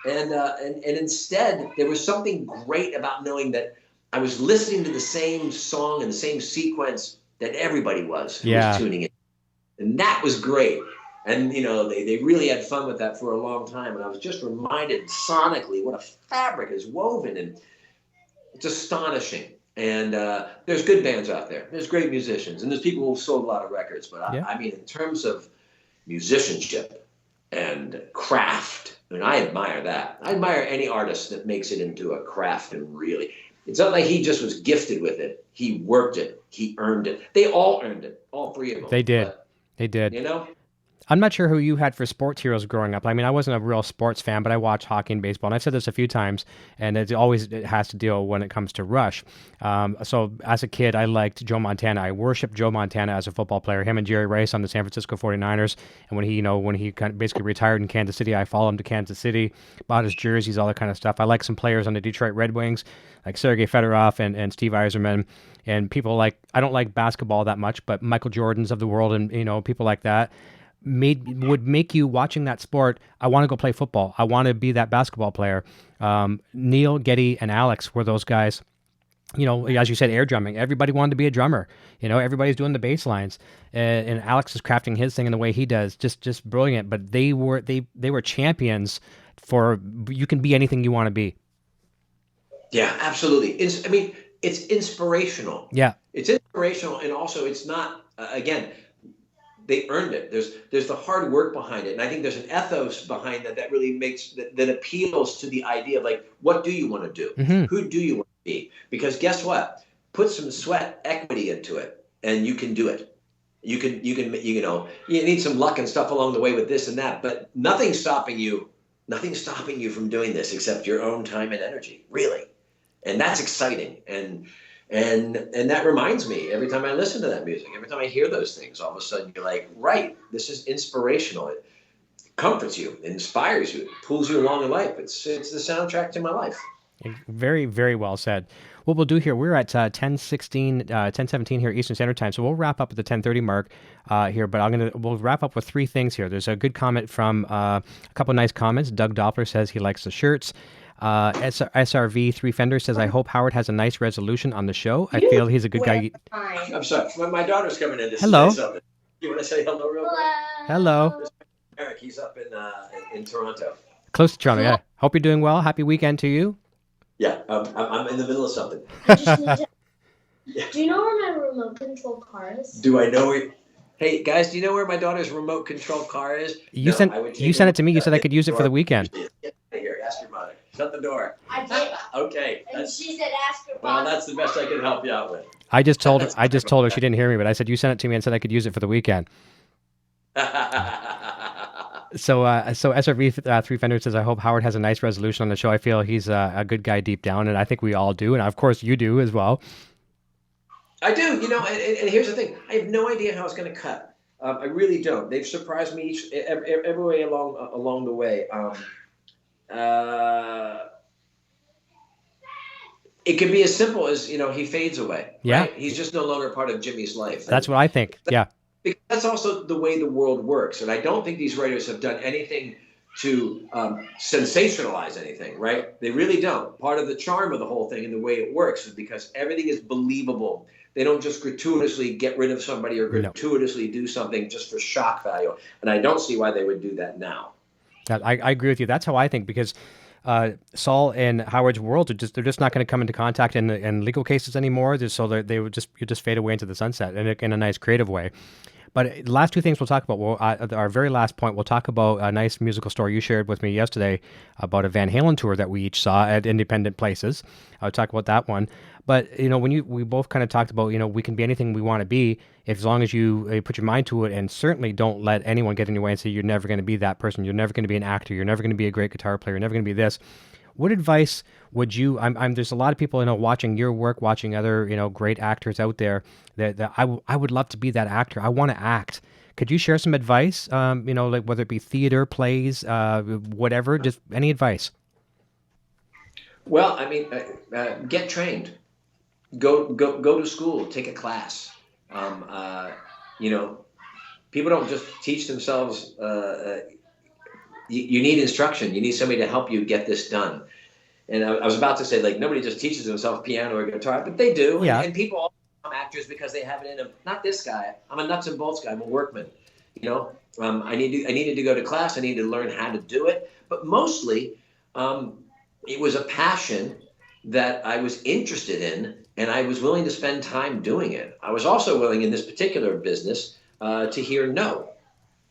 and instead there was something great about knowing that I was listening to the same song and the same sequence that everybody was who Yeah. was tuning in. And that was great. And, you know, they really had fun with that for a long time. And I was just reminded sonically what a fabric is woven. And it's astonishing. And there's good bands out there. There's great musicians. And there's people who've sold a lot of records. But I mean, in terms of musicianship and craft, I mean, I admire that. I admire any artist that makes it into a craft and really. It's not like he just was gifted with it. He worked it. He earned it. They all earned it. All three of them. They did. But, They did. you know? I'm not sure who you had for sports heroes growing up. I mean, I wasn't a real sports fan, but I watched hockey and baseball. And I've said this a few times, and it has to deal when it comes to Rush. So as a kid, I liked Joe Montana. I worshiped Joe Montana as a football player. Him and Jerry Rice on the San Francisco 49ers. And when he kind of basically retired in Kansas City, I followed him to Kansas City, bought his jerseys, all that kind of stuff. I like some players on the Detroit Red Wings, like Sergei Fedorov and Steve Yzerman. And people like, I don't like basketball that much, but Michael Jordan's of the world and, you know, people like that. Would make you watching that sport. I want to go play football. I want to be that basketball player. Neil, Geddy, and Alex were those guys. You know, as you said, air drumming. Everybody wanted to be a drummer. You know, everybody's doing the bass lines, and Alex is crafting his thing in the way he does. Just brilliant. But they were champions for. You can be anything you want to be. Yeah, absolutely. I mean, it's inspirational. Yeah, it's inspirational, and also it's not. Again, they earned it. There's the hard work behind it, and I think there's an ethos behind that really makes that appeals to the idea of like, what do you want to do? Mm-hmm. Who do you want to be? Because guess what? Put some sweat equity into it, and you can do it. You know, you need some luck and stuff along the way with this and that, but nothing's stopping you from doing this except your own time and energy, really. And that's exciting. And that reminds me every time I listen to that music, every time I hear those things, all of a sudden you're like, right, this is inspirational. It comforts you, it inspires you, it pulls you along in life. It's the soundtrack to my life. Very, very well said. What we'll do here, we're at 10:17 here Eastern Standard Time, so we'll wrap up at the 10:30 mark here. But we'll wrap up with three things here. There's a good comment from a couple of nice comments. Doug Doppler says he likes the shirts. SRV 3 Fender says, I hope Howard has a nice resolution on the show. I feel he's a good guy. I'm sorry. My daughter's coming in to hello. say something. You want to say hello real quick? Hello. Eric, he's up in Toronto. Close to Toronto, yeah. Hope you're doing well. Happy weekend to you. Yeah, I'm in the middle of something. I just need to... Do you know where my remote control car is? Do I know where... Hey, guys, do you know where my daughter's remote control car is? You sent it to me. You said I could use it for the weekend. Get out of here. Ask your mother. Shut the door. I did. Okay. And she said, ask your Well, mom. that's the best I can help you out with. I just told her she didn't hear me, but I said you sent it to me and said I could use it for the weekend. So SRV 3 Fender says, I hope Howard has a nice resolution on the show. I feel he's a good guy deep down, and I think we all do, and of course you do as well. I do, you know, and here's the thing. I have no idea how it's going to cut. I really don't. They've surprised me every way along the way. It could be as simple as, you know, he fades away. Yeah. Right? He's just no longer part of Jimmy's life. That's what I think. Yeah. Because that's also the way the world works. And I don't think these writers have done anything to sensationalize anything, right? They really don't. Part of the charm of the whole thing and the way it works is because everything is believable. They don't just gratuitously get rid of somebody or gratuitously do something just for shock value. And I don't see why they would do that now. I agree with you. That's how I think, because Saul and Howard's world they're just not going to come into contact in legal cases anymore. So they would just fade away into the sunset in a nice creative way. But the last two things we'll talk about, our very last point, we'll talk about a nice musical story you shared with me yesterday about a Van Halen tour that we each saw at independent places. I'll talk about that one. But, you know, we both kind of talked about, you know, we can be anything we want to be as long as you put your mind to it, and certainly don't let anyone get in your way and say you're never going to be that person. You're never going to be an actor. You're never going to be a great guitar player. You're never going to be this. What advice would you? There's a lot of people, you know, watching your work, watching other, you know, great actors out there. That I would love to be that actor. I want to act. Could you share some advice? You know, like whether it be theater, plays, whatever. Just any advice. Well, I mean, get trained. Go to school. Take a class. You know, people don't just teach themselves. You need instruction. You need somebody to help you get this done. And I was about to say, like, nobody just teaches themselves piano or guitar, but they do. Yeah. And people all actors because they have it in them. Not this guy. I'm a nuts and bolts guy. I'm a workman. You know, I needed to go to class. I needed to learn how to do it. But mostly, it was a passion that I was interested in, and I was willing to spend time doing it. I was also willing in this particular business to hear no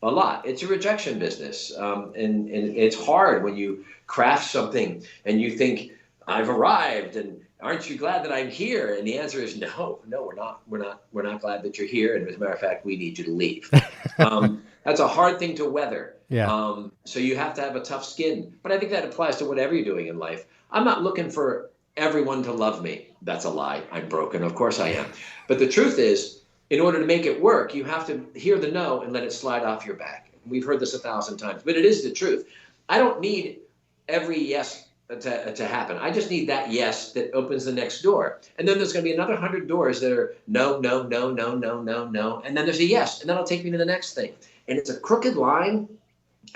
a lot. It's a rejection business, and it's hard when you craft something and you think, I've arrived, and aren't you glad that I'm here? And the answer is no, we're not. We're not glad that you're here. And as a matter of fact, we need you to leave. That's a hard thing to weather. Yeah. So you have to have a tough skin. But I think that applies to whatever you're doing in life. I'm not looking for everyone to love me. That's a lie. I'm broken. Of course I am. But the truth is, in order to make it work, you have to hear the no and let it slide off your back. We've heard this 1,000 times, but it is the truth. I don't need every yes to happen. I just need that yes that opens the next door. And then there's going to be another 100 doors that are no, no, no, no, no, no, no. And then there's a yes, and that'll take me to the next thing. And it's a crooked line.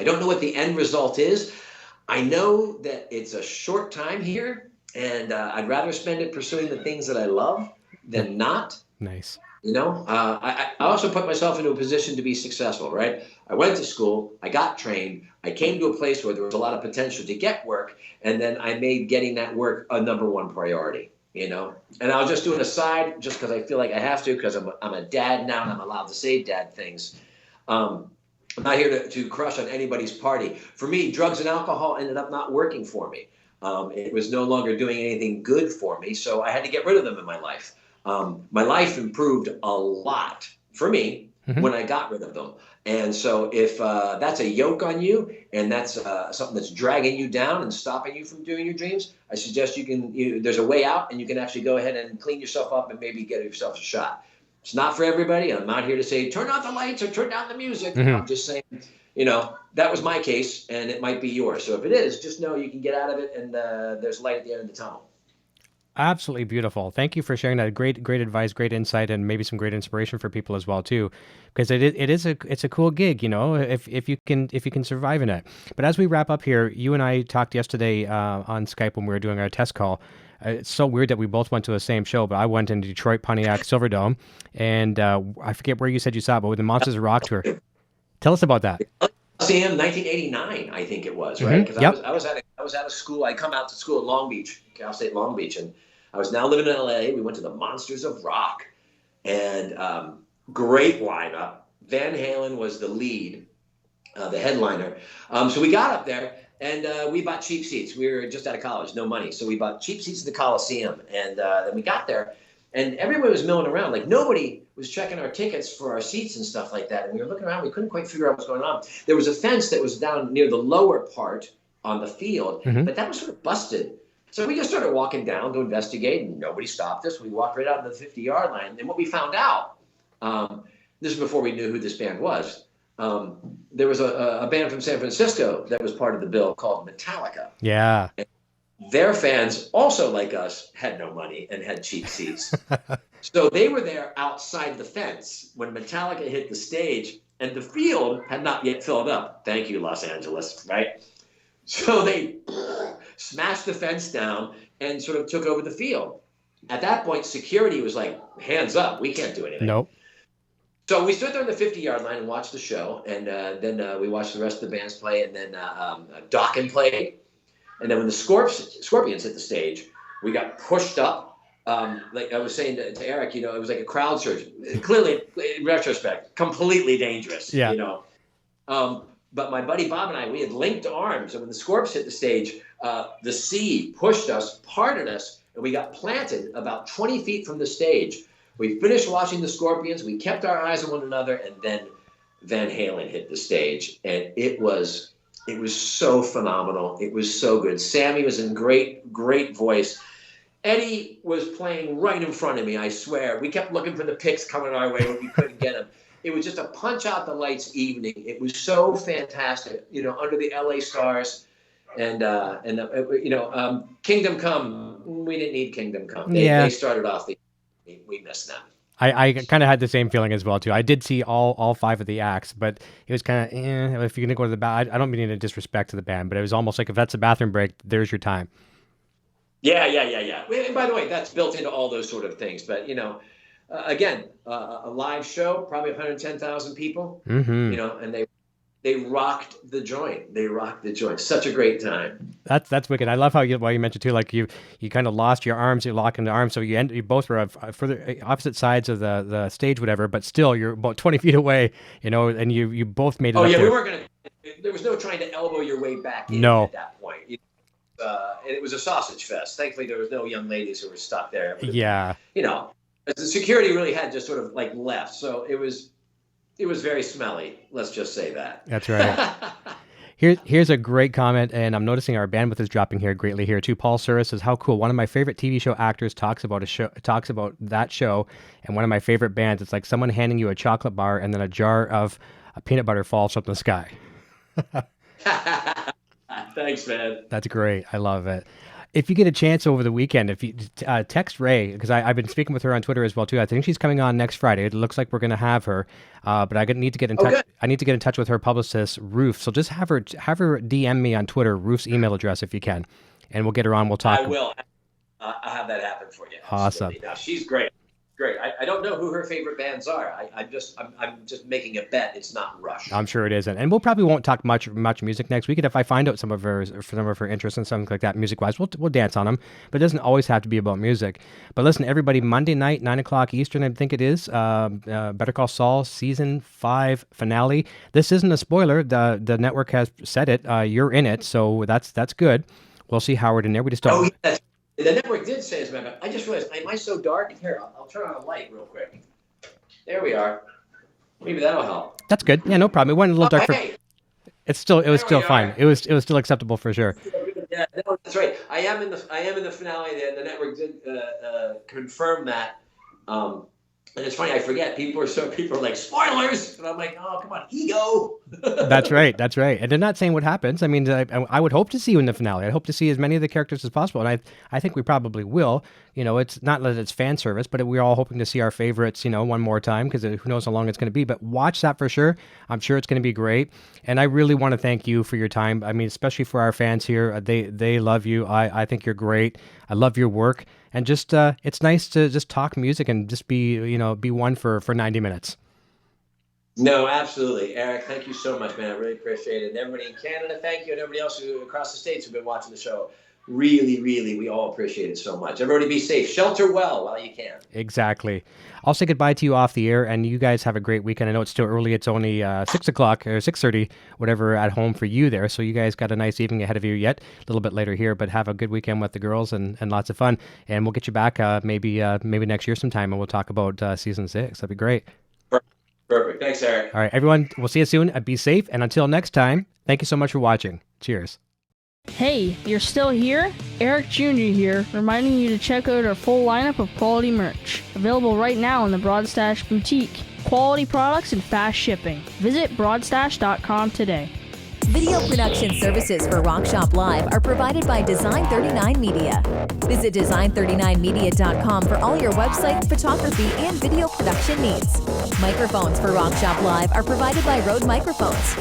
I don't know what the end result is. I know that it's a short time here, and I'd rather spend it pursuing the things that I love than not. Nice. You know, I also put myself into a position to be successful, right? I went to school, I got trained, I came to a place where there was a lot of potential to get work, and then I made getting that work a number one priority, you know? And I'll just do an aside just because I feel like I have to, because I'm a dad now and I'm allowed to say dad things. I'm not here to crush on anybody's party. For me, drugs and alcohol ended up not working for me. It was no longer doing anything good for me, so I had to get rid of them in my life. My life improved a lot for me when I got rid of them. And so if that's a yoke on you and that's something that's dragging you down and stopping you from doing your dreams, I suggest there's a way out, and you can actually go ahead and clean yourself up and maybe get yourself a shot. It's not for everybody. I'm not here to say, turn off the lights or turn down the music. I'm just saying, you know, that was my case and it might be yours. So if it is, just know you can get out of it, and there's light at the end of the tunnel. Absolutely beautiful. Thank you for sharing that. Great advice, great insight, and maybe some great inspiration for people as well too, because it's a cool gig, you know, if you can survive in it. But as we wrap up here, you and I talked yesterday on Skype when we were doing our test call. It's so weird that we both went to the same show, but I went in Detroit Pontiac Silverdome, and I forget where you said you saw it, but with the Monsters of Rock tour. Tell us about that. CM 1989, I think it was, right? Because I was out of school. I come out to school in Long Beach, Cal State Long Beach, and I was now living in LA. We went to the Monsters of Rock, and great lineup. Van Halen was the lead, the headliner. So we got up there, and we bought cheap seats. We were just out of college, no money, so we bought cheap seats at the Coliseum. And then we got there, and everybody was milling around. Like, nobody was checking our tickets for our seats and stuff like that. And we were looking around. We couldn't quite figure out what's going on. There was a fence that was down near the lower part on the field, but that was sort of busted. So we just started walking down to investigate, and nobody stopped us. We walked right out into the 50-yard line. And what we found out, this is before we knew who this band was, there was a band from San Francisco that was part of the bill called Metallica. Yeah. And their fans, also like us, had no money and had cheap seats. So they were there outside the fence when Metallica hit the stage, and the field had not yet filled up. Thank you, Los Angeles, right? So they smashed the fence down and sort of took over the field. At that point, security was like, hands up, we can't do anything. Nope. So we stood there on the 50-yard line and watched the show, and then we watched the rest of the bands play, and then Dokken played. And then when the Scorpions hit the stage, we got pushed up. Like I was saying to Eric, you know, it was like a crowd surge. Clearly, in retrospect, completely dangerous, you know. But my buddy Bob and I, we had linked arms, and when the Scorps hit the stage, the sea pushed us, parted us, and we got planted about 20 feet from the stage. We finished watching the Scorpions. We kept our eyes on one another, and then Van Halen hit the stage, and it was so phenomenal. It was so good. Sammy was in great voice. Eddie was playing right in front of me, I swear. We kept looking for the picks coming our way, but we couldn't get them. It was just a punch out the lights evening. It was so fantastic, you know, under the LA stars, and Kingdom Come. We didn't need Kingdom Come. They started off we missed them. I kind of had the same feeling as well too. I did see all 5 of the acts, but it was kind of if you're gonna go to the I don't mean any disrespect to the band, but it was almost like if that's a bathroom break, there's your time. Yeah. And by the way, that's built into all those sort of things. But you know, again, a live show, probably 110,000 people, Mm-hmm. you know, and they rocked the joint. They rocked the joint. Such a great time. That's wicked. I love how you mentioned too, like you kind of lost your arms, you lock into arms, so you both were further opposite sides of the stage, whatever. But still, you're about 20 feet away, you know, and you both made it. Oh up yeah, there. we weren't gonna. There was no trying to elbow your way back in No. at that point. And it was a sausage fest. Thankfully, there was no young ladies who were stuck there. Yeah. You know, the security really had just sort of like left, so it was very smelly. Let's just say that. That's right. Here's a great comment, and I'm noticing our bandwidth is dropping here greatly here too. Paul Suris says, "How cool! One of my favorite TV show actors talks about that show, and one of my favorite bands. It's like someone handing you a chocolate bar, and then a jar of peanut butter falls from the sky." Thanks, man. That's great. I love it. If you get a chance over the weekend, if you text Ray, because I've been speaking with her on Twitter as well too. I think she's coming on next Friday. It looks like we're going to have her, but I need to get in touch. Good. I need to get in touch with her publicist, Ruth. So just have her DM me on Twitter, Ruth's email address if you can, and we'll get her on. We'll talk. I will. I'll have that happen for you. Awesome. Absolutely. Now, she's great. Great. I don't know who her favorite bands are. I'm just making a bet it's not Rush. I'm sure it isn't, and we'll probably won't talk much music next week. And if I find out some of her interests and something like that, music wise, we'll dance on them. But it doesn't always have to be about music. But listen, everybody, Monday night, 9:00 Eastern, I think it is. Better Call Saul season 5 finale. This isn't a spoiler. The network has said it. You're in it, so that's good. We'll see Howard in there. We just don't. Oh, yes. The network did say, as a matter of fact, I just realized, am I so dark? Here, I'll turn on a light real quick. There we are. Maybe that'll help. That's good. Yeah, no problem. It went a little dark. Hey. It was still fine. It was still acceptable for sure. Yeah, no, that's right. I am in the finale. The network did confirm that. And it's funny, I forget. People are like, spoilers, and I'm like, oh, come on, ego. That's right. And they're not saying what happens. I mean, I would hope to see you in the finale. I'd hope to see as many of the characters as possible, and I think we probably will. You know, it's not that it's fan service, but we're all hoping to see our favorites, you know, one more time, because who knows how long it's going to be. But watch that for sure. I'm sure it's going to be great. And I really want to thank you for your time. I mean, especially for our fans here. They love you. I think you're great. I love your work. And just it's nice to just talk music and just be one for 90 minutes. No, absolutely. Eric, thank you so much, man. I really appreciate it. And everybody in Canada, thank you. And everybody else across the states who've been watching the show. Really, really, we all appreciate it so much. Everybody be safe. Shelter well while you can. Exactly. I'll say goodbye to you off the air, and you guys have a great weekend. I know it's still early. It's only 6 o'clock or 6:30, whatever, at home for you there. So you guys got a nice evening ahead of you yet. A little bit later here, but have a good weekend with the girls and lots of fun. And we'll get you back maybe next year sometime, and we'll talk about season 6. That'd be great. Perfect. Thanks, Eric. All right, everyone. We'll see you soon. Be safe. And until next time, thank you so much for watching. Cheers. Hey, you're still here? Eric Jr. here, reminding you to check out our full lineup of quality merch. Available right now in the Broadstash Boutique. Quality products and fast shipping. Visit broadstash.com today. Video production services for Rock Shop Live are provided by Design 39 Media. Visit design39media.com for all your website, photography, and video production needs. Microphones for Rock Shop Live are provided by Rode Microphones.